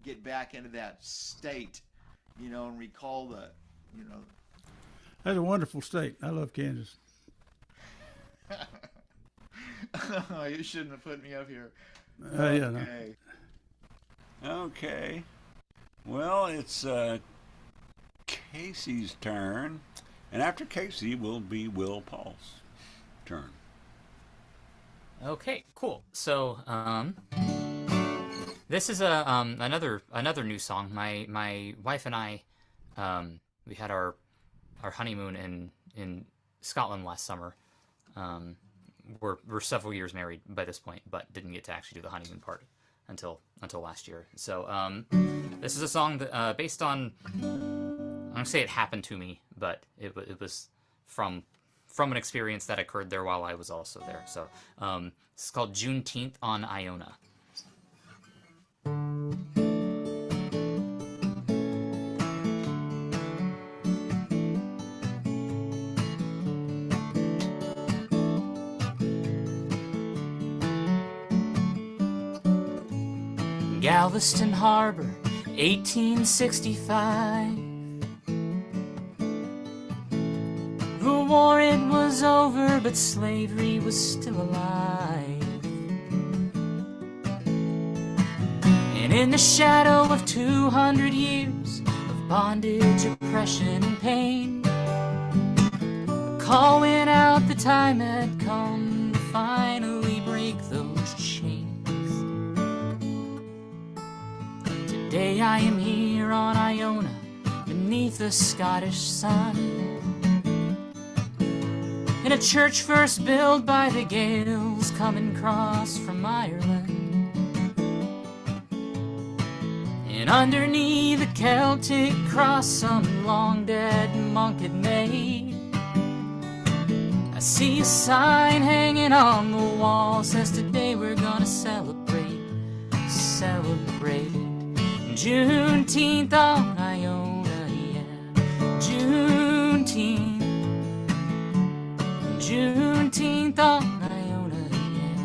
get back into that state, and recall the. That's a wonderful state. I love Kansas. Oh, you shouldn't have put me up here. Yeah, no. Okay. Well, it's Casey's turn, and after Casey will be Will Paul's turn. Okay, cool. So, this is another new song. My wife and I, we had our honeymoon in Scotland last summer. We're several years married by this point, but didn't get to actually do the honeymoon part until last year. So this is a song that based on, I'm gonna say it happened to me, but it was from an experience that occurred there while I was also there. So it's called Juneteenth on Iona. in Galveston Harbor, 1865. The war, it was over, but slavery was still alive. And in the shadow of 200 years of bondage, oppression, and pain, a call went out, the time had come to finally break those chains. Today I am here on Iona, beneath the Scottish sun, in a church first built by the Gaels, coming across from Ireland. And underneath the Celtic cross some long dead monk had made, I see a sign hanging on the wall, says today we're gonna celebrate, celebrate Juneteenth on Iona, yeah, Juneteenth. Juneteenth on Iona, yeah.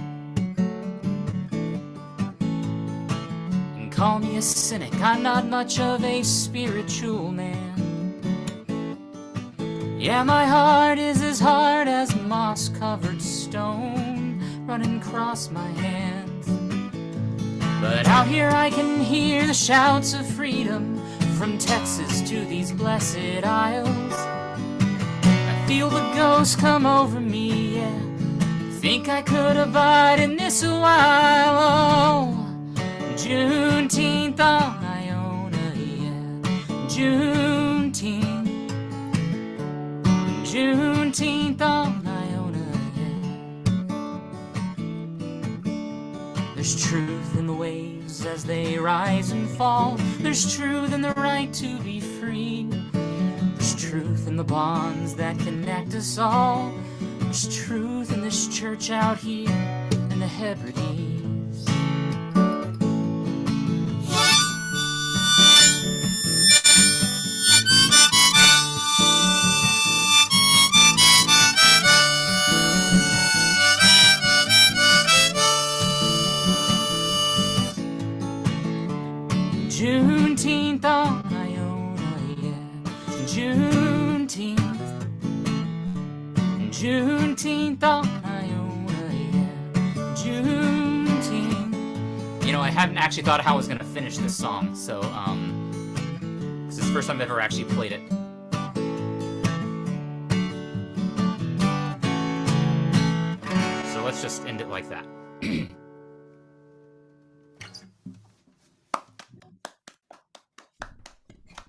And call me a cynic, I'm not much of a spiritual man. Yeah, my heart is as hard as moss-covered stone running across my hands. But out here I can hear the shouts of freedom from Texas to these blessed isles. Feel the ghost come over me, yeah. Think I could abide in this a while. Oh, Juneteenth on Iona, yeah. Juneteenth. Juneteenth on Iona, yeah. There's truth in the waves as they rise and fall. There's truth in the right to be free. There's truth in the bonds that connect us all. There's truth in this church out here in the Hebrides. Juneteenth on Iona, yeah. Juneteenth. Juneteenth on Iona, yeah. Juneteenth. You know, I hadn't actually thought how I was going to finish this song, so, this is the first time I've ever actually played it. So let's just end it like that.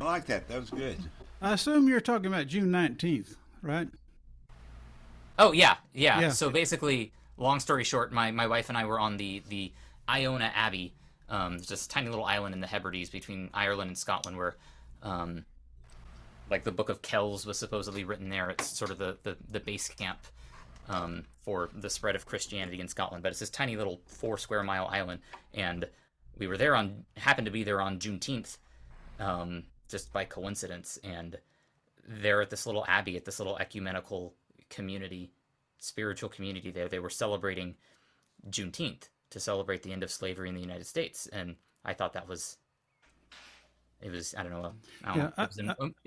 I like that. That was good. I assume you're talking about June 19th, right? Oh, yeah. So basically, long story short, my wife and I were on the Iona Abbey, just a tiny little island in the Hebrides between Ireland and Scotland where, like, the Book of Kells was supposedly written there. It's sort of the base camp for the spread of Christianity in Scotland. But it's this tiny little 4 square mile island, and we were there happened to be there on Juneteenth, just by coincidence, and there at this little abbey, at this little ecumenical community, spiritual community there, they were celebrating Juneteenth to celebrate the end of slavery in the United States, and I thought it was it was a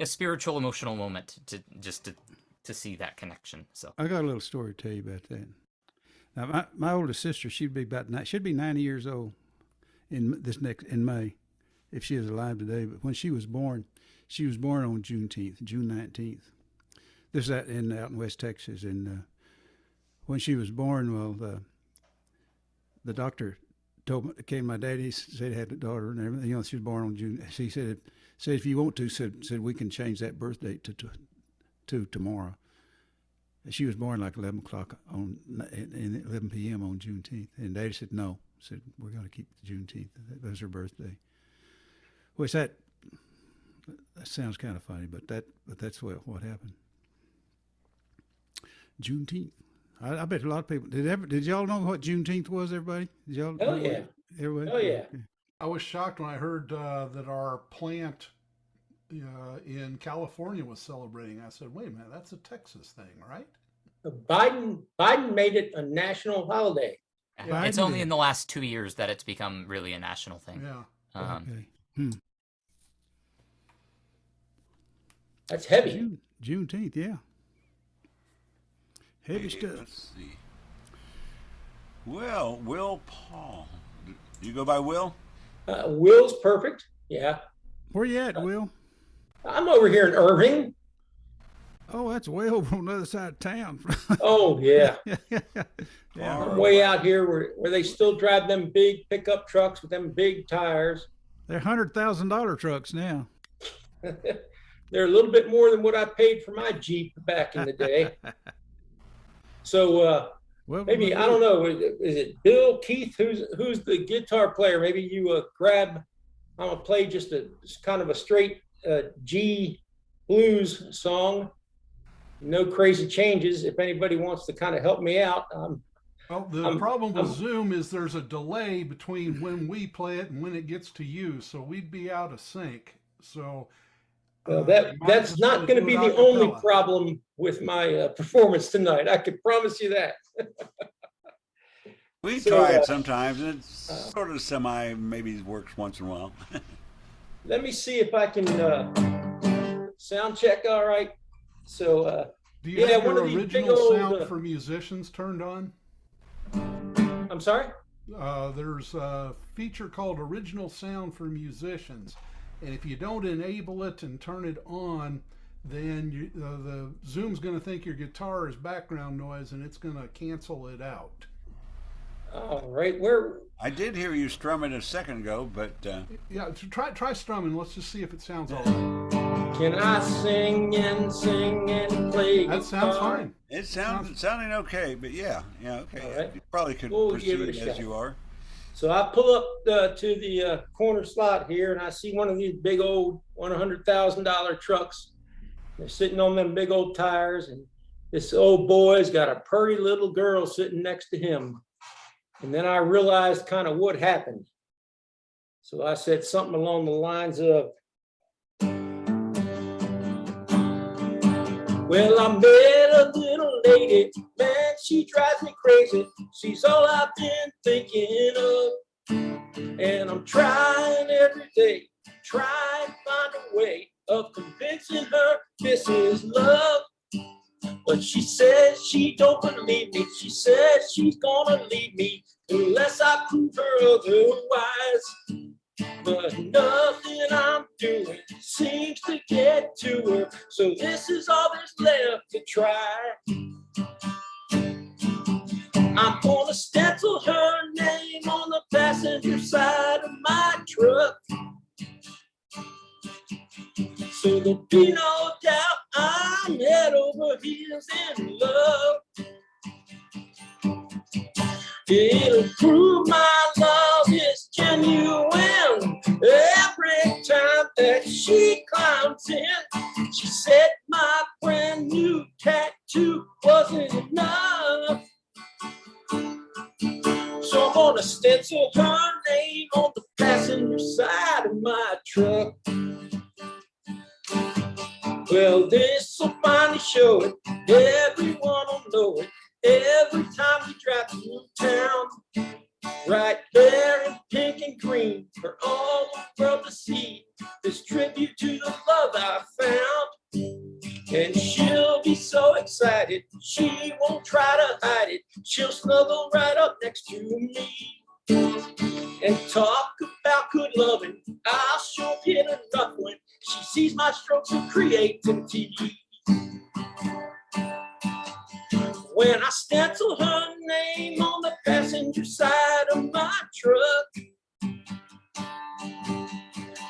spiritual, emotional moment to see that connection. So I got a little story to tell you about that. Now, my oldest sister, she'd be 90 years old in May, if she was alive today. But when she was born on Juneteenth, June 19th. This is out in West Texas, and when she was born, well, the doctor came to my daddy. He said he had a daughter and everything. You know, she was born on June. He said if you want to, said we can change that birth date to tomorrow. She was born like 11 p.m. on Juneteenth, and Daddy said no. Said we're going to keep the Juneteenth. That was her birthday. Which that sounds kind of funny, but that's what happened. Juneteenth. I bet a lot of people did. Y'all know what Juneteenth was? Everybody? Did y'all? Oh yeah. Everybody? Oh yeah. Okay. I was shocked when I heard that our plant in California was celebrating. I said, "Wait a minute, that's a Texas thing, right?" Biden made it a national holiday. Yeah. It's only in the last 2 years that it's become really a national thing. Yeah. Okay. That's heavy. Juneteenth, yeah. Heavy stuff. Let's see. Well, Will Paul. You go by Will? Will's perfect. Yeah. Where you at, Will? I'm over here in Irving. Oh, that's way over on the other side of town. Oh, yeah. Yeah. I'm way out here where they still drive them big pickup trucks with them big tires. They're $100,000 trucks now. They're a little bit more than what I paid for my Jeep back in the day. So maybe, I don't know, is it Bill, Keith? Who's the guitar player? Maybe you grab, I'm going to play just kind of a straight G blues song. No crazy changes. If anybody wants to kind of help me out. Well, the problem with Zoom is there's a delay between when we play it and when it gets to you, so we'd be out of sync. So well, that's not going to be the only problem with my performance tonight. I can promise you that. We try it sometimes, and it's sort of maybe works once in a while. Let me see if I can sound check. All right. So do you have your original sound for musicians turned on? I'm sorry? There's a feature called Original Sound for Musicians. And if you don't enable it and turn it on, then the Zoom's going to think your guitar is background noise, and it's going to cancel it out. All right. I did hear you strumming a second ago, but... Yeah, try strumming. Let's just see if it sounds all right. Can I sing and play guitar? That sounds fine. It's sounding okay, but yeah, okay. Right. You probably could proceed as you are. So I pull up to the corner slot here, and I see one of these big old $100,000 trucks. They're sitting on them big old tires, and this old boy's got a pretty little girl sitting next to him. And then I realized kind of what happened. So I said something along the lines of, well, I met a little lady, man, she drives me crazy. She's all I've been thinking of. And I'm trying every day, trying to find a way of convincing her this is love. But she says she don't believe me. She says she's gonna leave me unless I prove her otherwise. But nothing I'm doing seems to get to her. So this is all there's left to try. I'm gonna stencil her name on the passenger side of my truck. So there'll be no doubt I'm head over heels in love. It'll prove my love is genuine every time that she climbs in. She said my brand new tattoo wasn't enough. So I'm gonna stencil her name on the passenger side of my truck. Well, this'll finally show it. Everyone will know it. Every time we drive through town, right there in pink and green for all the world to see. This tribute to the love I found. And she'll be so excited, she won't try to hide it. She'll snuggle right up next to me and talk about good loving. I'll sure get enough when she sees my strokes of creativity. When I stencil her name on the passenger side of my truck,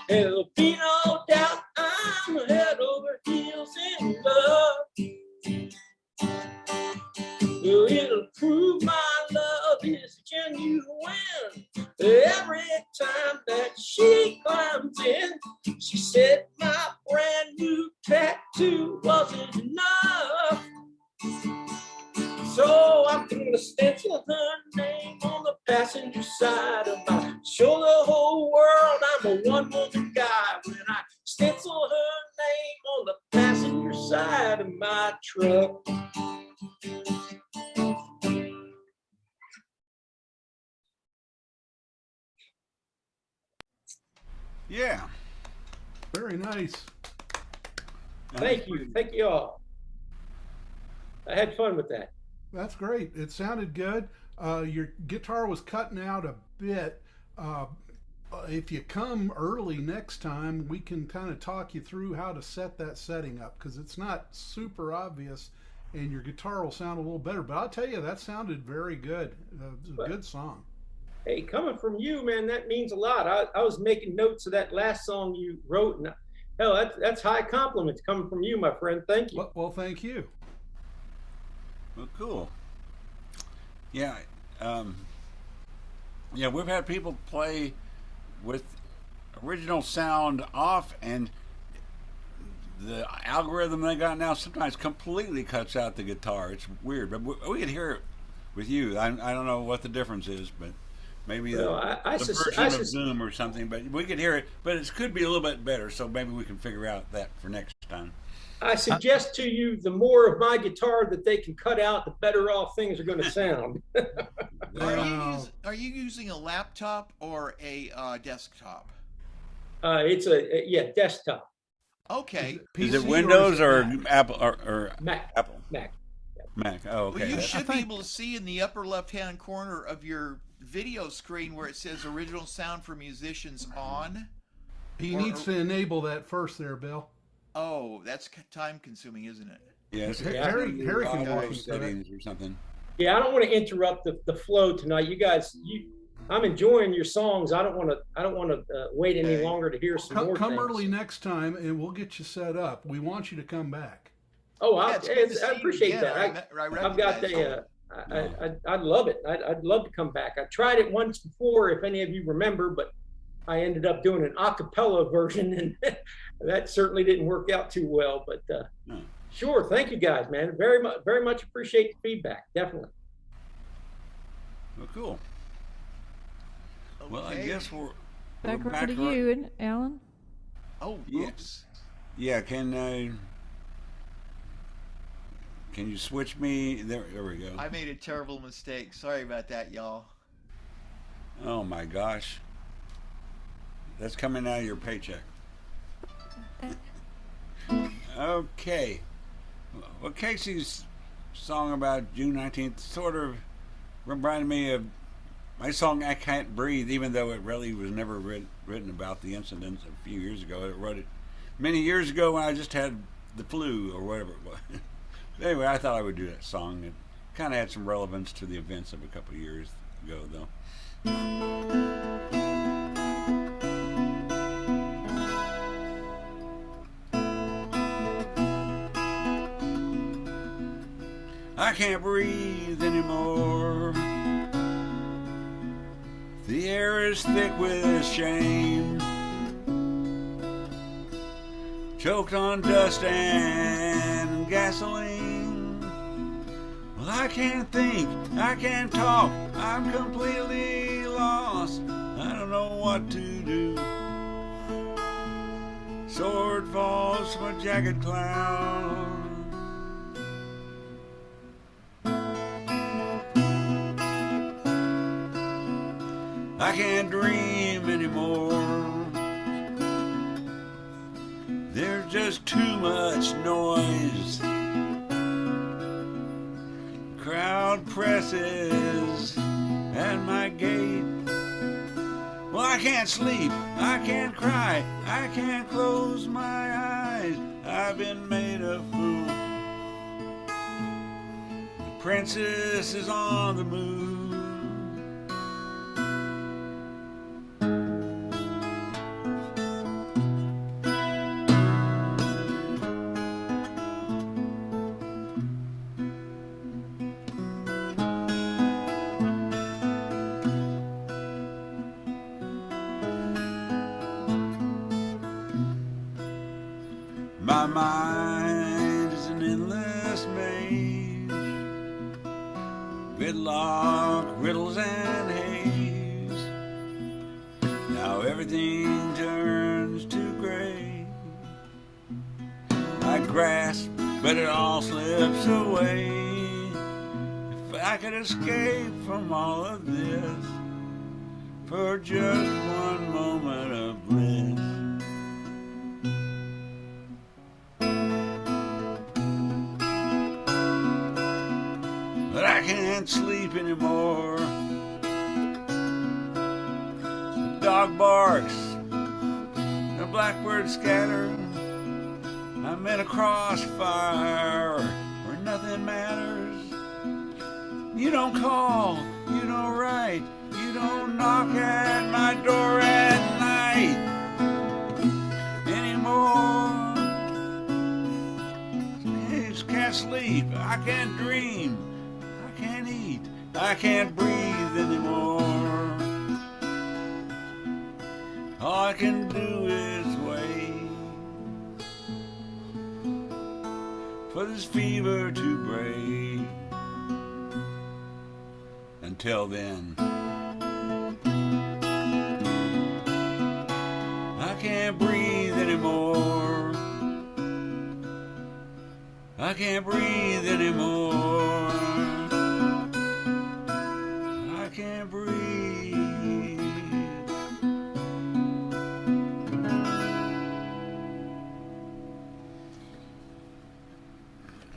there'll be no doubt I'm head over heels in love. Well, it'll prove my love is genuine every time that she climbs in. She said my brand new tattoo wasn't enough. So I'm gonna stencil her name on the passenger side of my, show the whole world I'm a one-woman guy when I stencil her name on the passenger side of my truck. Yeah. Very nice. Thank you. Thank you all. I had fun with that. That's great. It sounded good. Your guitar was cutting out a bit. If you come early next time, we can kind of talk you through how to set that setting up, because it's not super obvious, and your guitar will sound a little better. But I'll tell you, that sounded very good. It was a good song. Hey, coming from you, man, that means a lot. I was making notes of that last song you wrote, and hell, that's high compliments coming from you, my friend. Thank you. Well, thank you. Well, cool. Yeah. Yeah, we've had people play with original sound off, and the algorithm they got now sometimes completely cuts out the guitar. It's weird, but we can hear it with you. I don't know what the difference is, but maybe the version of Zoom or something. But we can hear it, but it could be a little bit better, so maybe we can figure out that for next time. I suggest to you, the more of my guitar that they can cut out, the better off things are going to sound. Are you using a laptop or a desktop? It's a desktop. Okay. Is it Windows or Apple or Mac? Apple. Mac. Mac. Oh, okay. Well, you should be able to see in the upper left-hand corner of your video screen where it says "Original Sound for Musicians" on. He needs to enable that first, there, Bill. Oh, that's time-consuming, isn't it? Yes. Harry can walk you settings or something. Yeah, I don't want to interrupt the flow tonight. You guys, I'm enjoying your songs. I don't want to wait any longer to hear some more. Come early next time, and we'll get you set up. We want you to come back. Oh, I appreciate that. I've got the. I'd love it. I'd love to come back. I tried it once before, if any of you remember, but I ended up doing an a cappella version, and that certainly didn't work out too well. But sure, thank you guys, man. Very much appreciate the feedback. Definitely. Well, cool. Okay. Well, I guess we're back over to you, and Alan. Oh, oops. Yeah, can you switch me? There we go. I made a terrible mistake. Sorry about that, y'all. Oh my gosh. That's coming out of your paycheck. Okay. Well, Casey's song about June 19th sort of reminded me of my song "I Can't Breathe," even though it really was never written about the incident a few years ago. I wrote it many years ago when I just had the flu or whatever it was. Anyway, I thought I would do that song. It kind of had some relevance to the events of a couple of years ago, though. I can't breathe anymore. The air is thick with shame, choked on dust and gasoline. Well, I can't think, I can't talk, I'm completely lost. I don't know what to do. Sword falls from a jagged cloud. I can't dream anymore. There's just too much noise. Crowd presses at my gate. Well, I can't sleep, I can't cry, I can't close my eyes. I've been made a fool. The princess is on the move. My mind is an endless maze, gridlock, riddles, and haze. Now everything turns to gray. I grasp, but it all slips away. If I could escape from all of this for just one moment of bliss. can't sleep anymore. The dog barks, the blackbird scatter. I'm in a crossfire where nothing matters. You don't call, you don't write, you don't knock at my door at night anymore. I just can't sleep, I can't dream, I can't eat, I can't breathe anymore. All I can do is wait for this fever to break. Until then, I can't breathe anymore. I can't breathe anymore. I can't breathe.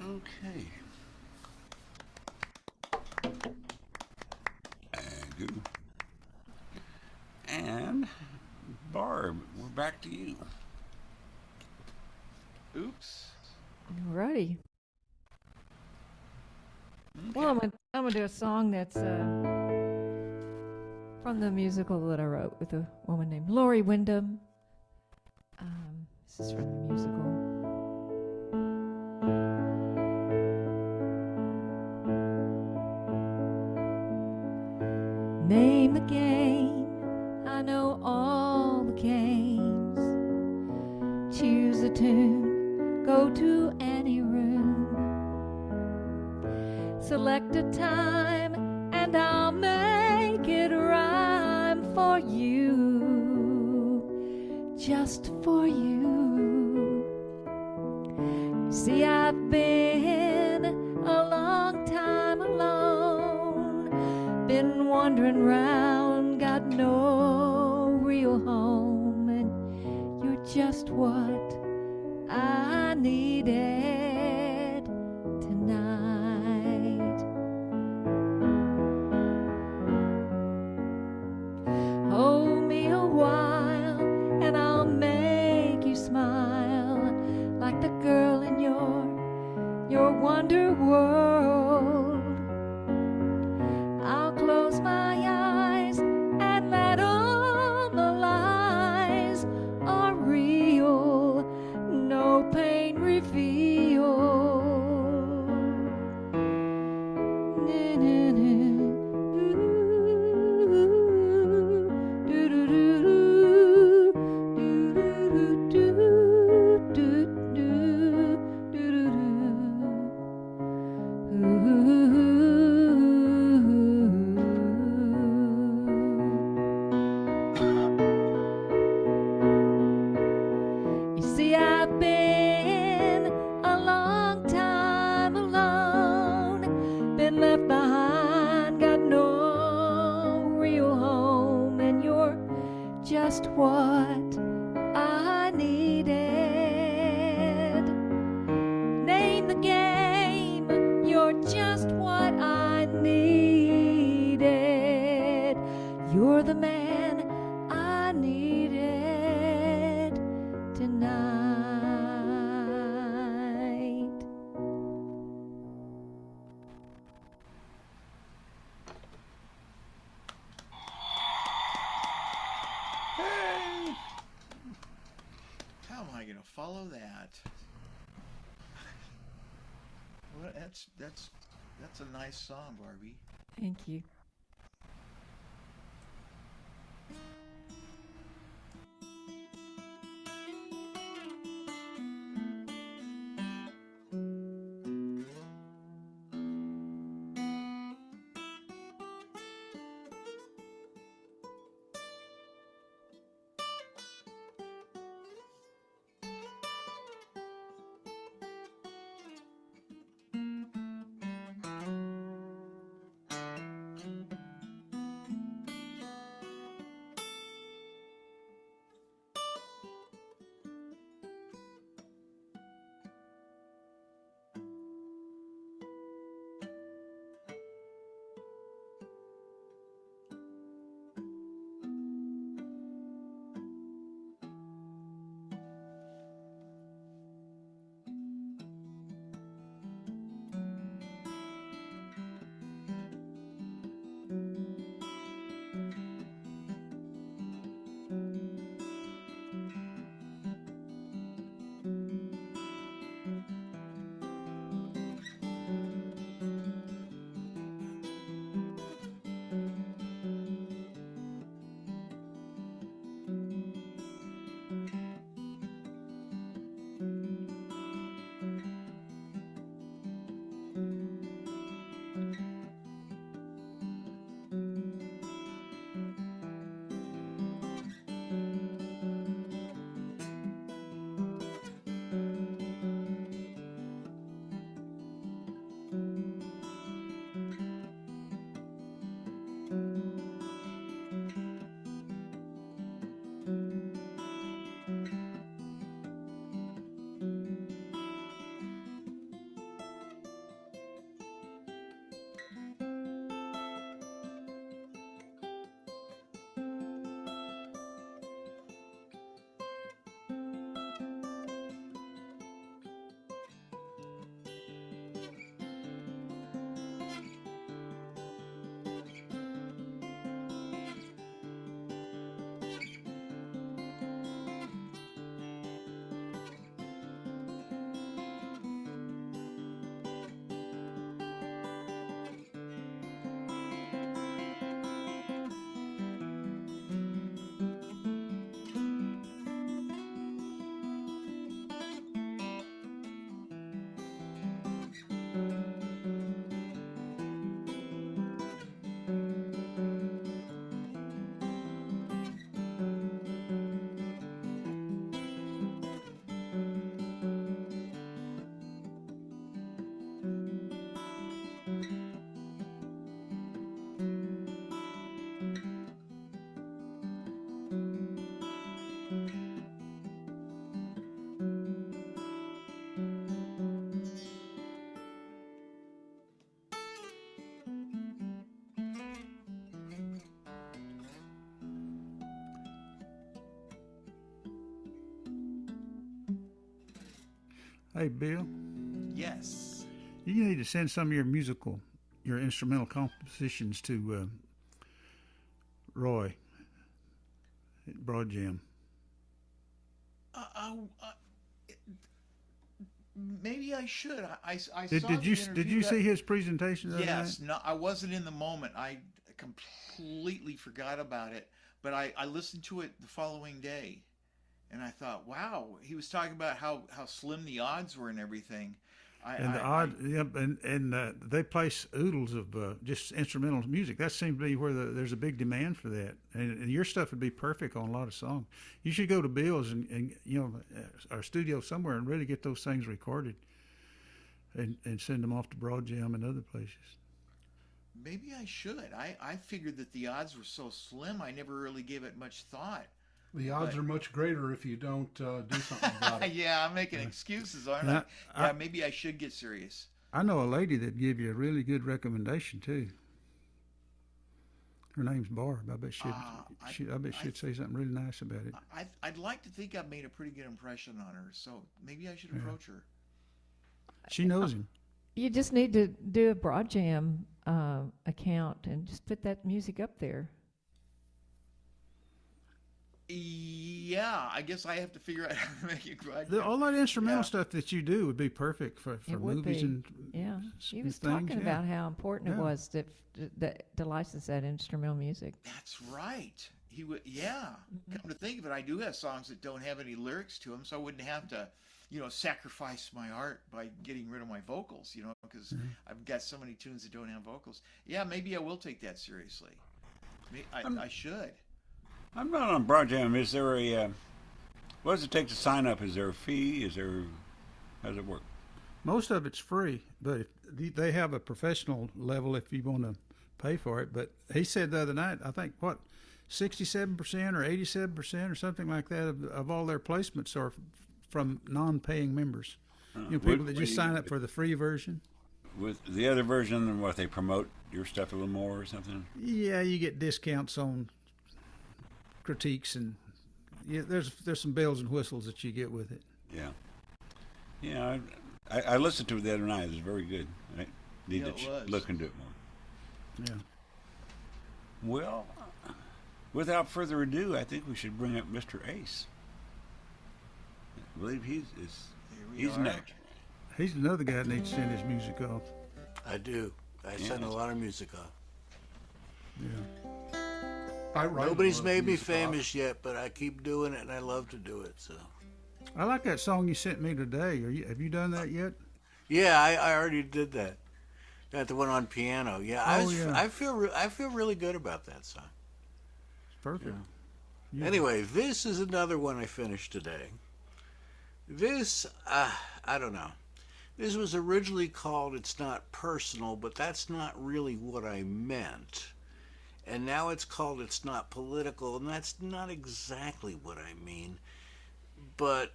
Okay. And Barb, we're back to you. Oops. Alrighty. Well, I'm gonna do a song that's from the musical that I wrote with a woman named Lori Wyndham. This is from the musical. Name the game. I know all the games. Choose a tune. Go to any room. Select a time and I'll make it rhyme for you. Just for you. See, I've been a long time alone. Been wandering round, got no real home, and you're just what I needed tonight. Hold me a while, and I'll make you smile like the girl in your wonder world. I'll close my eyes and let all the lies are real, no pain reveal. You see, I've been a long time alone, been left behind, got no real home, and you're just what I needed. Name the game, you're just what I needed. You're the man I needed tonight. Hey! How am I going to follow that? Well, that's a nice song, Barbie. Thank you. Hey, Bill. Yes. You need to send some of your instrumental compositions to Roy at Broad Jam. Maybe I should. I saw Did you see his presentation? Yes. No, I wasn't in the moment. I completely forgot about it. But I listened to it the following day, and I thought, wow, he was talking about how slim the odds were and everything. They play oodles of just instrumental music. That seems to be where there's a big demand for that, and your stuff would be perfect on a lot of songs. You should go to Bill's and our studio somewhere and really get those things recorded, and send them off to Broad Jam and other places. Maybe I should. I figured that the odds were so slim, I never really gave it much thought. The odds are much greater if you don't do something about it. Yeah, I'm making excuses, aren't I? Maybe I should get serious. I know a lady that'd give you a really good recommendation, too. Her name's Barbe. I bet she'd say something really nice about it. I'd like to think I've made a pretty good impression on her, so maybe I should approach her. She knows him. You just need to do a Broad Jam account and just put that music up there. Yeah, I guess I have to figure out how to make it right. All that instrumental stuff that you do would be perfect for movies and He was talking about how important it was to license that instrumental music. That's right. He would. Yeah. Come to think of it, I do have songs that don't have any lyrics to them, so I wouldn't have to, sacrifice my art by getting rid of my vocals, because I've got so many tunes that don't have vocals. Yeah, maybe I will take that seriously. I should. I'm not on Broad Jam. Is there what does it take to sign up? Is there a fee? How does it work? Most of it's free, but they have a professional level if you want to pay for it. But he said the other night, I think, 67% or 87% or something like that of all their placements are from non-paying members. People that just sign up for the free version. With the other version, they promote your stuff a little more or something? Yeah, you get discounts on critiques, and there's some bells and whistles that you get with it. Yeah. I listened to it the other night. It was very good. I need to look into it more. Yeah. Well, without further ado, I think we should bring up Mr. Ace. I believe he's next. He's another guy that needs to send his music off. I do. I send a lot of music off. Yeah. Nobody's made me famous yet, but I keep doing it, and I love to do it. So. I like that song you sent me today. Have you done that yet? Yeah, I already did that. Got the one on piano. Yeah, I feel really good about that song. It's perfect. Yeah. Anyway, this is another one I finished today. This, I don't know. This was originally called It's Not Personal, but that's not really what I meant. And now it's called It's Not Political, and that's not exactly what I mean. But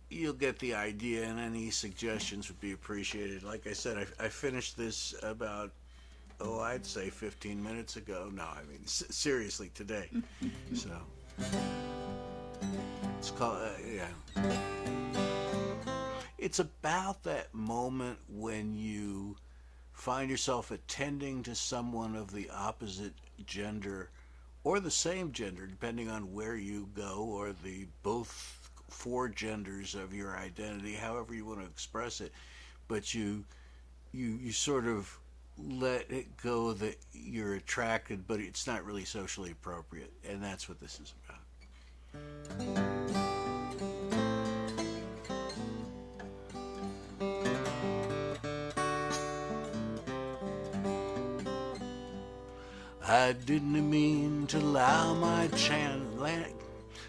you'll get the idea, and any suggestions would be appreciated. Like I said, I finished this about, I'd say 15 minutes ago. No, I mean, seriously, today. So, it's called, It's about that moment when you find yourself attending to someone of the opposite gender or the same gender, depending on where you go, or the both four genders of your identity, however you want to express it. But you sort of let it go that you're attracted, but it's not really socially appropriate, and that's what this is about. I didn't mean to allow my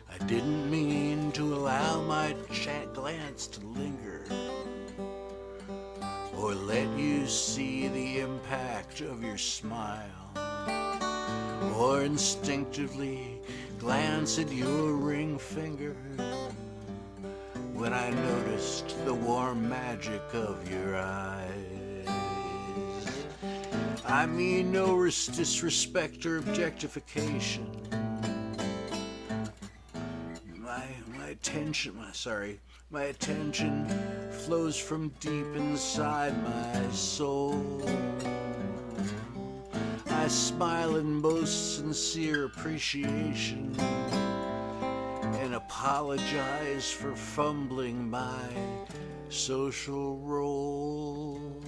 I didn't mean to allow my glance to linger, or let you see the impact of your smile, or instinctively glance at your ring finger when I noticed the warm magic of your eyes. I mean no disrespect or objectification. My my attention flows from deep inside my soul. I smile in most sincere appreciation and apologize for fumbling my social role.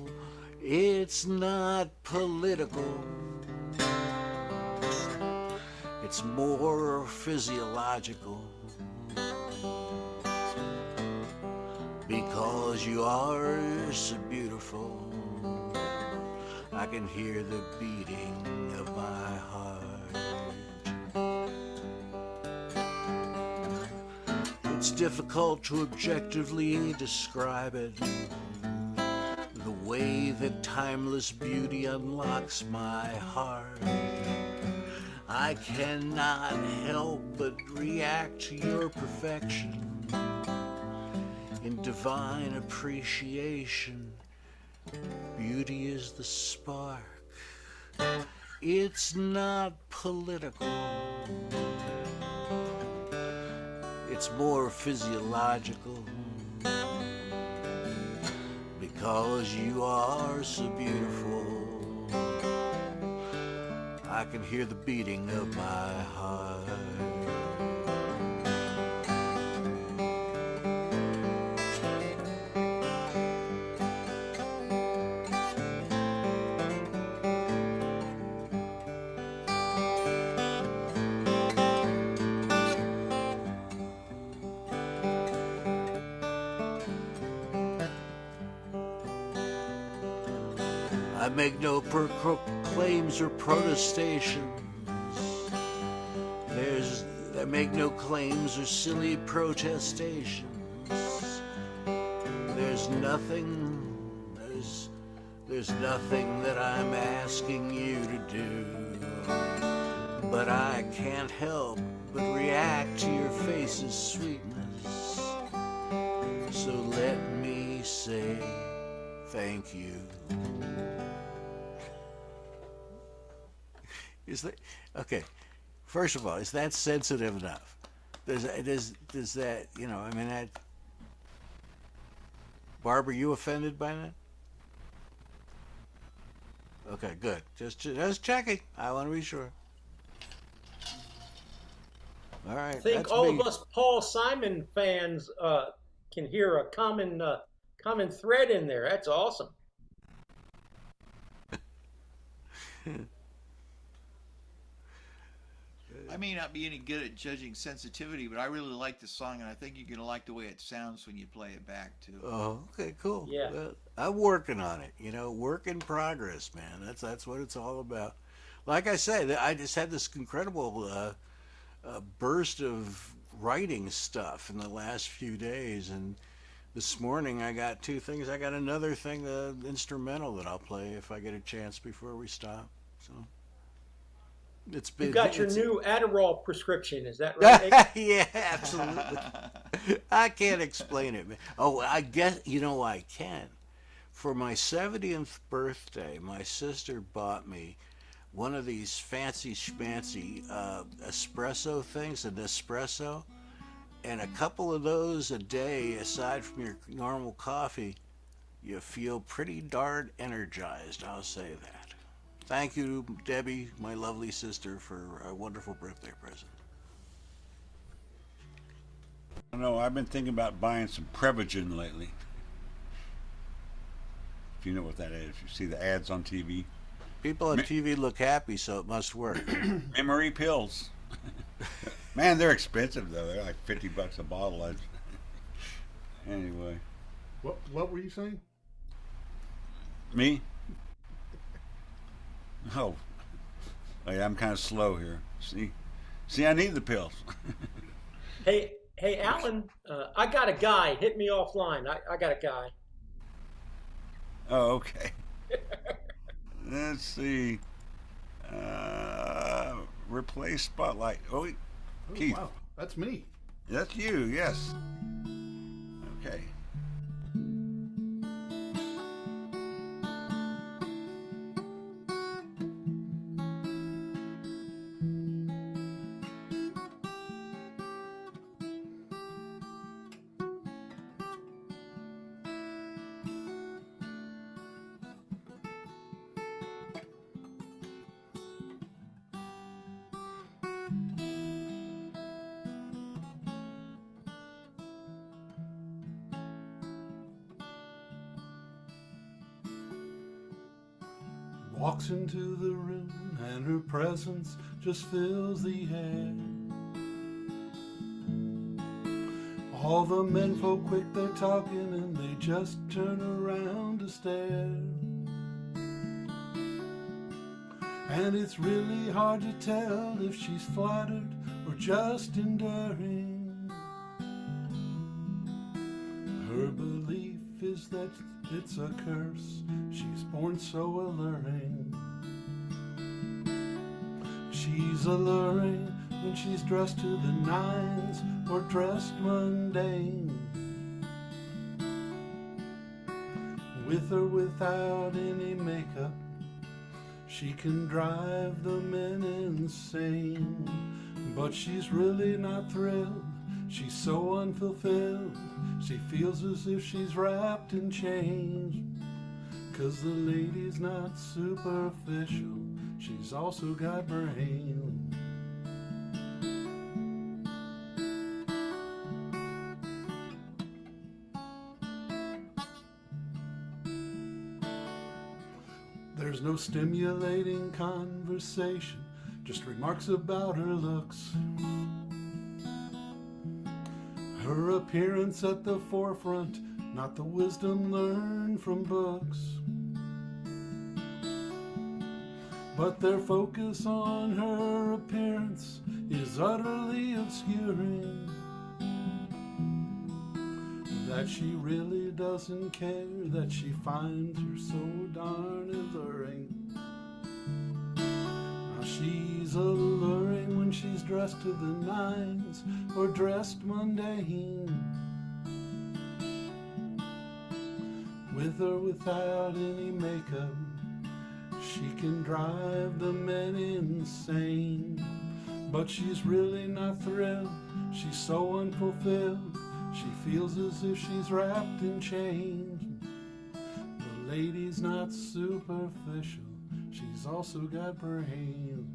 It's not political. It's more physiological. Because you are so beautiful, I can hear the beating of my heart. It's difficult to objectively describe it, the way that timeless beauty unlocks my heart. I cannot help but react to your perfection in divine appreciation. Beauty is the spark. It's not political. It's more physiological. Because you are so beautiful, I can hear the beating of my heart. I make no claims or protestations. I make no claims or silly protestations. There's nothing that I'm asking you to do. But I can't help but react to your face's sweetness. So let me say thank you. Is that okay? First of all, is that sensitive enough? Does that, you know? I mean, that. Barb, are you offended by that? Okay, good. Just checking. I want to be sure. All right. I think all of us Paul Simon fans can hear a common thread in there. That's awesome. I may not be any good at judging sensitivity, but I really like the song, and I think you're going to like the way it sounds when you play it back, too. Oh, okay, cool. Yeah. I'm working on it, work in progress, man. That's what it's all about. Like I say, I just had this incredible burst of writing stuff in the last few days, and this morning I got two things. I got another thing, instrumental, that I'll play if I get a chance before we stop. So. You got your new Adderall prescription, is that right? Yeah, absolutely. I can't explain it, man. Oh, I guess, I can. For my 70th birthday, my sister bought me one of these fancy schmancy espresso things, an espresso, and a couple of those a day, aside from your normal coffee, you feel pretty darn energized, I'll say that. Thank you, Debbie, my lovely sister, for a wonderful birthday present. I know, I've been thinking about buying some Prevagen lately. If you know what that is. You see the ads on TV. People on TV look happy, so it must work. Memory pills. Man, they're expensive, though. They're like $50 a bottle. Anyway. What were you saying? Me? Oh, yeah, I'm kind of slow here. See, I need the pills. Hey, Alan, I got a guy. Hit me offline. I got a guy. Oh, okay. Let's see. Replace spotlight. Oh, Keith. Wow, that's me. That's you. Yes. Okay. walks into the room and her presence just fills the air. All the men folk quick, they're talking and they just turn around to stare. And it's really hard to tell if she's flattered or just enduring. Her belief is that it's a curse, she's born so alluring. She's alluring when she's dressed to the nines or dressed mundane. With or without any makeup, she can drive the men insane. But she's really not thrilled, she's so unfulfilled. She feels as if she's wrapped in chains. 'Cause the lady's not superficial, she's also got brains. There's no stimulating conversation, just remarks about her looks. Her appearance at the forefront, not the wisdom learned from books. But their focus on her appearance is utterly obscuring. That she really doesn't care, that she finds her so darn alluring. Now she's alluring when she's dressed to the nines or dressed mundane. With or without any makeup, she can drive the men insane. But she's really not thrilled, she's so unfulfilled. She feels as if she's wrapped in chains. The lady's not superficial, she's also got brains.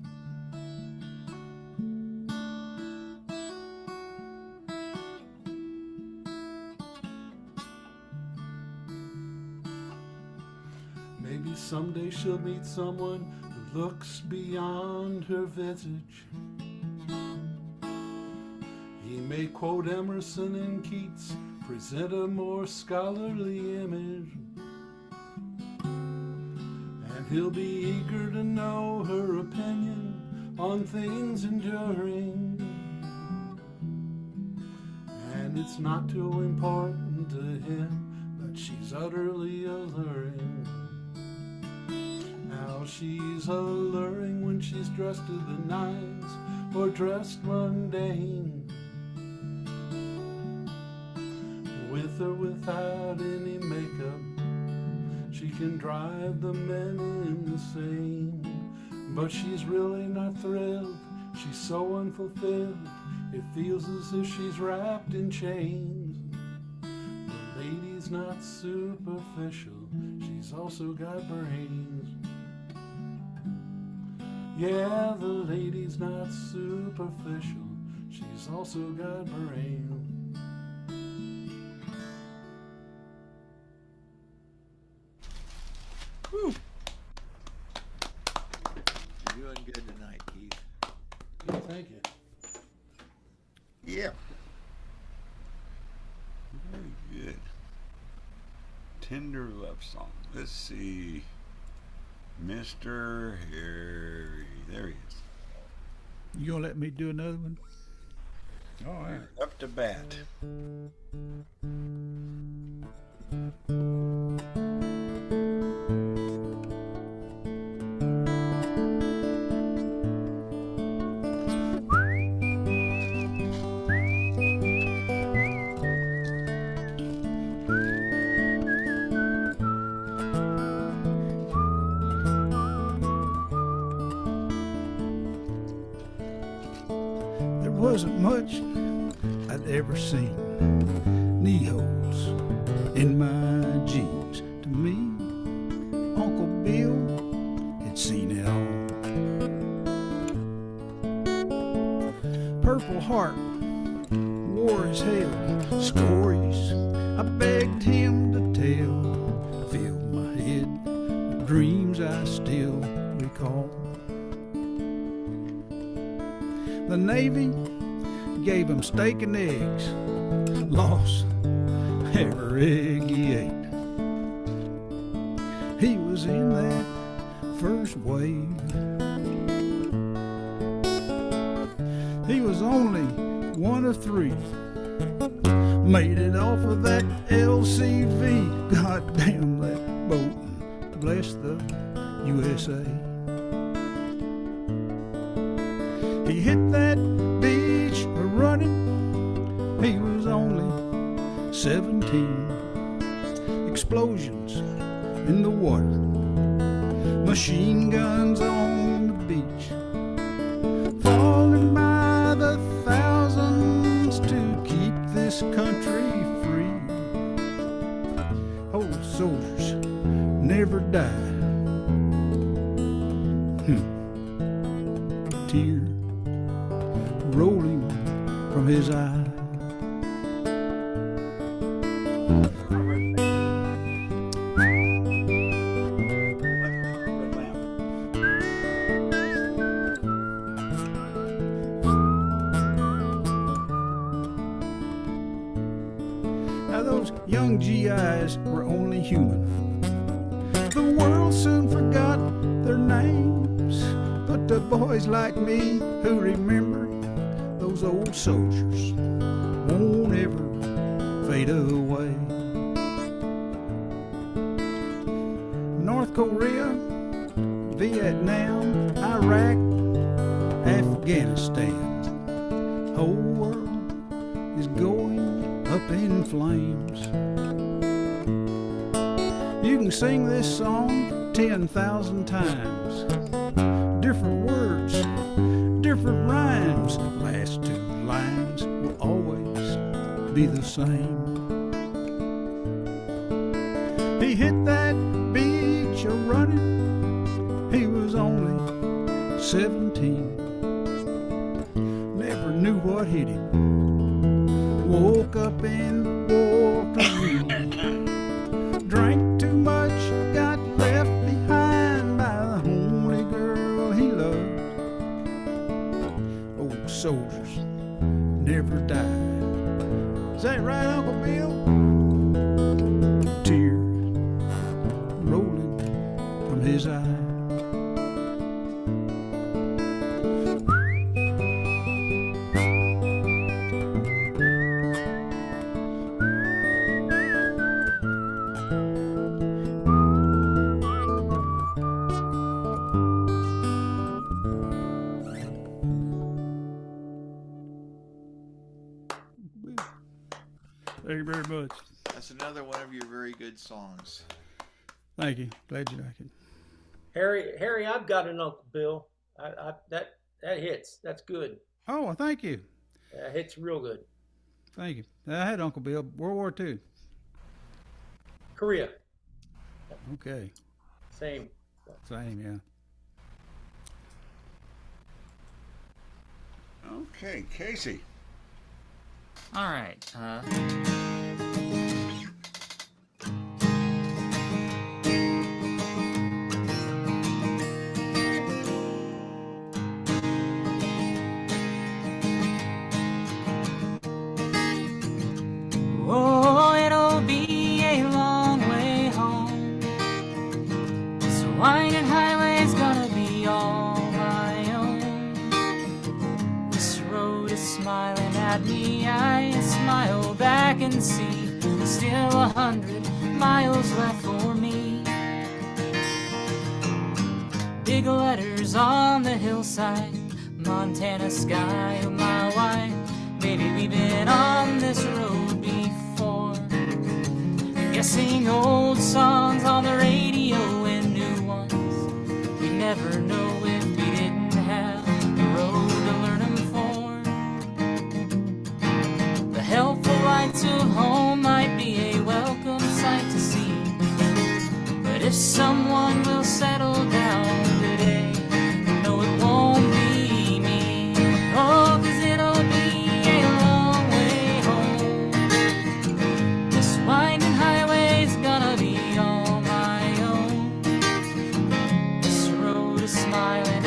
Maybe someday she'll meet someone who looks beyond her visage. He may quote Emerson and Keats, present a more scholarly image. And he'll be eager to know her opinion on things enduring. And it's not too important to him that she's utterly alluring. Now she's alluring when she's dressed to the nines or dressed mundane. With or without any makeup, she can drive the men insane. But she's really not thrilled, she's so unfulfilled. It feels as if she's wrapped in chains. The lady's not superficial, she's also got brains. Yeah, the lady's not superficial, she's also got brains. Whew. You're doing good tonight, Keith. Yeah, thank you. Yeah. Very good. Tender love song. Let's see. Mr. Harry. There he is. You gonna let me do another one? All right. Up to bat. Wasn't much I'd ever seen. Knee holes in my jeans. To me, Uncle Bill had seen it all. Purple Heart, war as hell, stories I begged him to tell. Filled my head with dreams I still The Navy gave him steak and eggs, lost every egg he ate. He was in that first wave. He was only one of three. Made it off of that LCV. Goddamn that boat. Bless the USA. He hit that beach a-running. He was only 17. Explosions in the water. Machine guns on the beach. Falling by the thousands to keep this country free. Old soldiers never die. Tear rolling from his eye. Now those young GIs were only human. The world soon forgot their names, but the boys like me who remember those old soldiers won't ever fade away. North Korea, Vietnam, Iraq, Afghanistan. Whole world is going up in flames. You can sing this song 10,000 times. Different words, different rhymes. The last two lines will always be the same. He hit that beach a-running. He was only 17. Never knew what hit him. Woke up in Waterloo. Drank too much, got left behind by the only girl he loved. Old soldiers never die. Is that right, Uncle Bill? Tears rolling from his eye. Thank you very much. That's another one of your very good songs. Thank you. Glad you like it. Harry, I've got an Uncle Bill. That hits. That's good. Oh, well, thank you. That hits real good. Thank you. I had Uncle Bill, World War II. Korea. Okay. Same, yeah. Okay, Casey. All right. Oh, it'll be a long way home. This winding highway's gonna be all my own. This road is smiling at me, I smile back and see there's still 100 miles left for me. Big letters on the hillside, Montana sky a mile wide. Baby, we've been on this road before, guessing old songs on the radio and new ones. We never know if we didn't have the road to learn them for. The helpful lights of home might be a welcome sight to see, but if someone will settle down today, no, it won't be me. Oh, 'cause it'll be a long way home. This winding highway's gonna be all my own. This road is smiling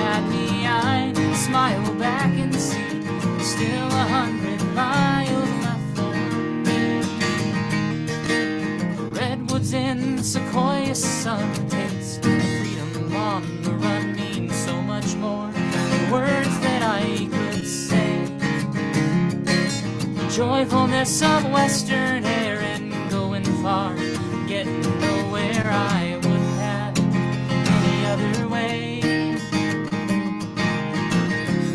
some taste of freedom on the run means so much more than words that I could say. The joyfulness of western air and going far, getting nowhere I would have any other way.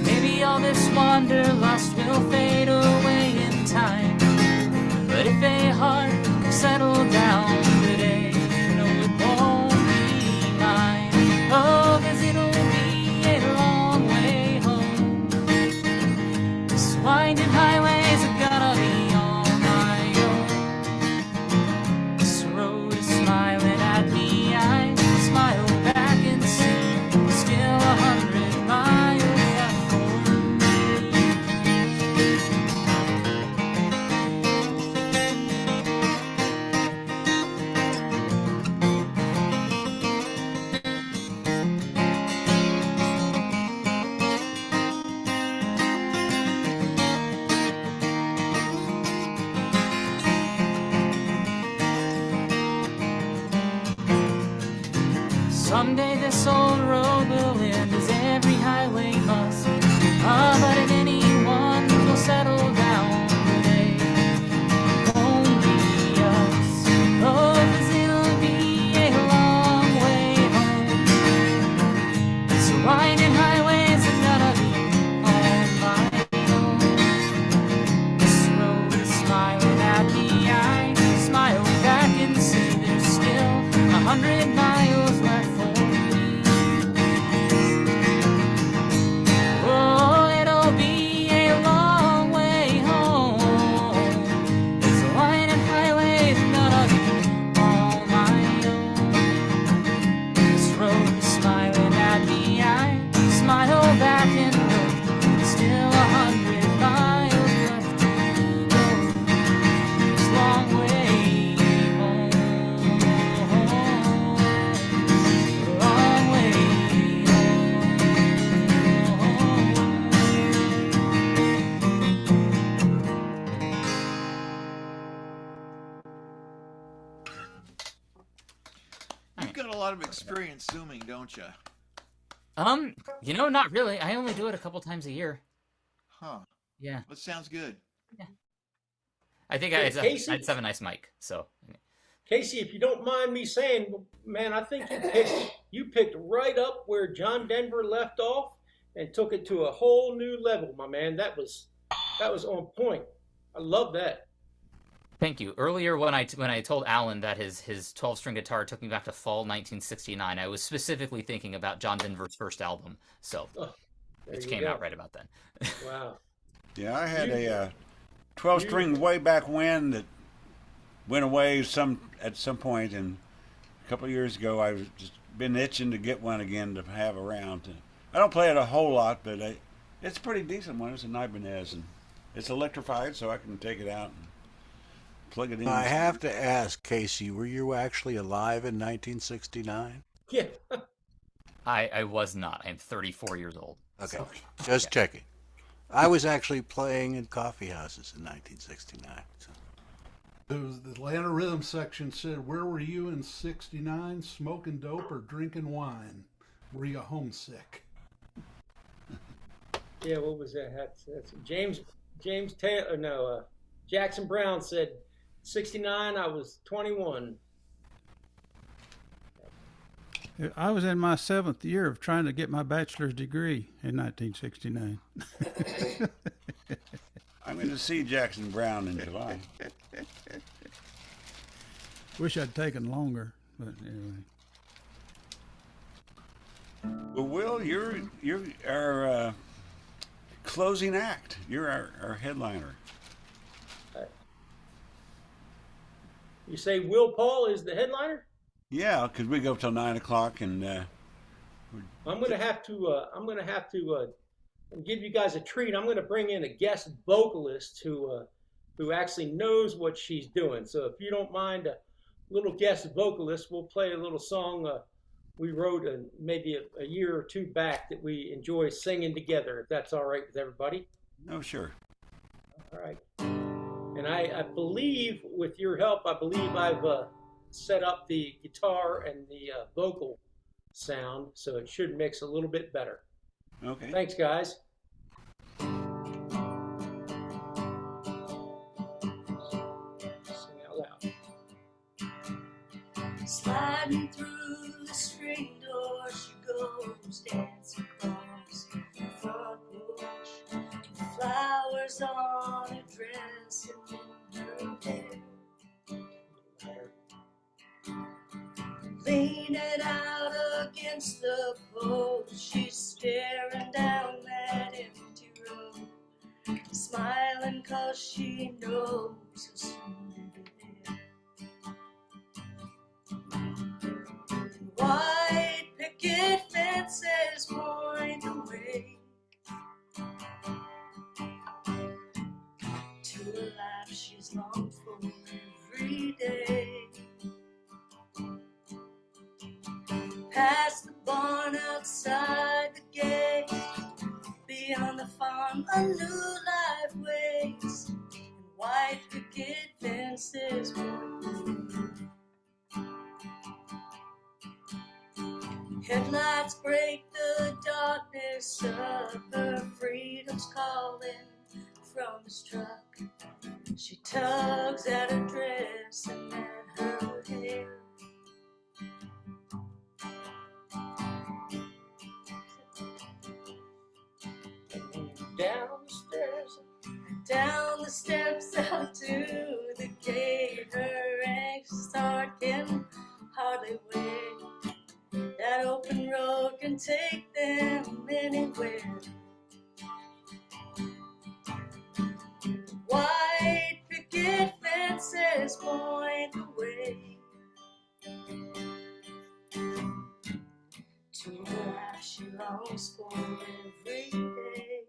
Maybe all this wanderlust will fade away in time, but if a heart settled down today, no, it won't be mine. Oh, 'cause it'll be a long way home. This winding highways are gonna be on my own. This road is smiling at me, I smile back and see still 100 miles left for me. Someday this old road will end as every highway must. But if anyone will settle down today, it won't be us. Oh, 'cause it'll be a long way home. So winding highways are gonna be on my own. This road is smiling at me, I smile back and see there's still 100 miles left for me. Oh, it'll be a long way home. This winding highway's gonna be all my own. This road is smiling at me, I smile back and know still 100 miles left to go. This long way home, long way You've got a lot of experience zooming, don't you? You know, not really. I only do it a couple times a year. Huh. Yeah. That sounds good. I think Hey, I Casey? just have a nice mic, so. Casey, if you don't mind me saying, man, I think you picked right up where John Denver left off and took it to a whole new level, my man. That was on point. I love that. Thank you. Earlier, when I told Alan that his 12-string guitar took me back to fall 1969, I was specifically thinking about John Denver's first album, so which came out right about then. Wow. Yeah, I had a 12-string way back when that went away at some point, and a couple of years ago I was just been itching to get one again to have around. I don't play it a whole lot, but it's a pretty decent one. It's an Ibanez, and it's electrified, so I can take it out and plug it in. I have to ask, Casey, were you actually alive in 1969? Yeah. I was not. I'm 34 years old. Okay, So. just checking. I was actually playing in coffee houses in 1969. So. It was the Atlanta Rhythm section said, "Where were you in '69? Smoking dope or drinking wine? Were you homesick?" Yeah, what was that? That's James Taylor. No, Jackson Brown said, '69. I was 21. I was in my 7th year of trying to get my bachelor's degree in 1969. I'm going to see Jackson Brown in July. Wish I'd taken longer, but anyway. Well, Will, you're our closing act. You're our headliner. You say Will Paul is the headliner? Yeah, because we go till 9 o'clock, and I'm gonna have to give you guys a treat. I'm gonna bring in a guest vocalist who actually knows what she's doing. So if you don't mind, a little guest vocalist, we'll play a little song we wrote maybe a year or two back that we enjoy singing together. If that's all right with everybody. Oh, sure. All right. And I believe, with your help, I've set up the guitar and the vocal sound, so it should mix a little bit better. Okay. Thanks, guys. Sing out loud. Sliding through the screen door, she goes dancing across the front porch. Flowers on her dress and in her hair. Leaning out against the post, she's staring down that empty road, smiling 'cause she knows he'll soon be there. White picket fences point the way to a life she's longed for every day. Past the barn, outside the gate, beyond the farm a new life waits, and white picket fences point the way. Headlights break the darkness of her freedom's calling from his truck. She tugs at her dress and at her hair. Down the steps out to the gate, her anxious heart can hardly wait. That open road can take them anywhere. White picket fences point the way to a life she longs for every day.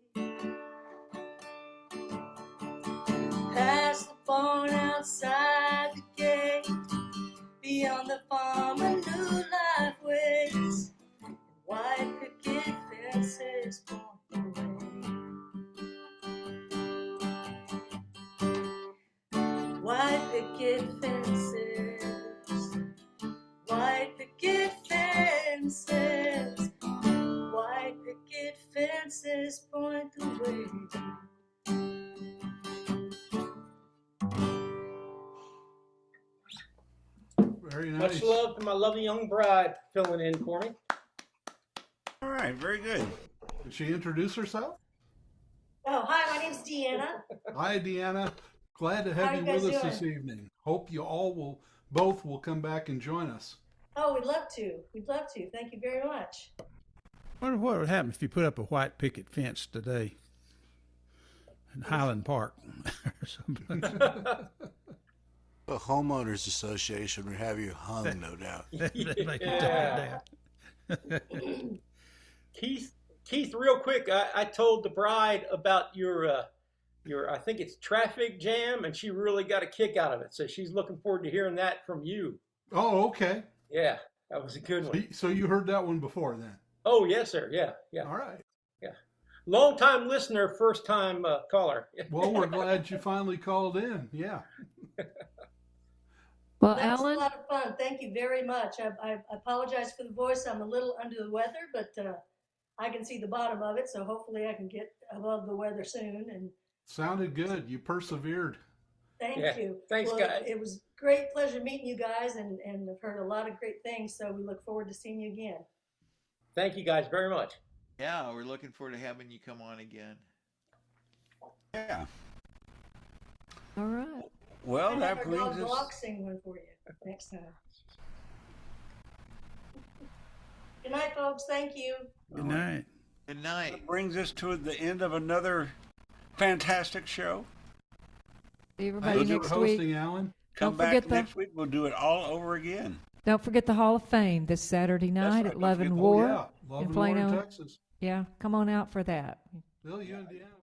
Past the barn, outside the gate, beyond the farm a new life waits, and white picket fences point the way. White picket fences, white picket fences, white picket fences point the way. Very nice. Much love to my lovely young bride filling in for me. All right, very good. Did she introduce herself? Oh, hi, my name's Deanna. Hi, Deanna. Glad to How have you you guys with us doing? this evening. Hope you all both will come back and join us. Oh, we'd love to. We'd love to. Thank you very much. Wonder what would happen if you put up a white picket fence today in Highland Park or something. The homeowners association would have you hung, no doubt. They make it Yeah. down. Keith, real quick, I told the bride about your I think it's traffic jam, and she really got a kick out of it. So she's looking forward to hearing that from you. Oh, okay. Yeah, that was a good one. So you heard that one before then? Oh, yes, sir. Yeah. All right. Yeah. Long time listener, first time caller. Well, we're glad you finally called in. Yeah. Well, That was a Alan, lot of fun. Thank you very much. I apologize for the voice. I'm a little under the weather, but I can see the bottom of it, so hopefully I can get above the weather soon. And Sounded good. You persevered. thank Yeah. you. Thanks, Well, guys. It was great pleasure meeting you guys, and I've heard a lot of great things, so we look forward to seeing you again. Thank you guys very much. Yeah, we're looking forward to having you come on again. Yeah. all right. Well, I'll have that our dog brings Block us. sing one for you next time. Good night, folks. Thank you. Good night. Good night. That brings us to the end of another fantastic show. See everybody Thank you next for week. hosting, Alan. Come Don't back forget the- next week. We'll do it all over again. Don't forget the Hall of Fame this Saturday night right, at don't Love forget and the- War Yeah. Love in and War in Plano. Texas. Yeah, come on out for that. Bill, you and Deanna.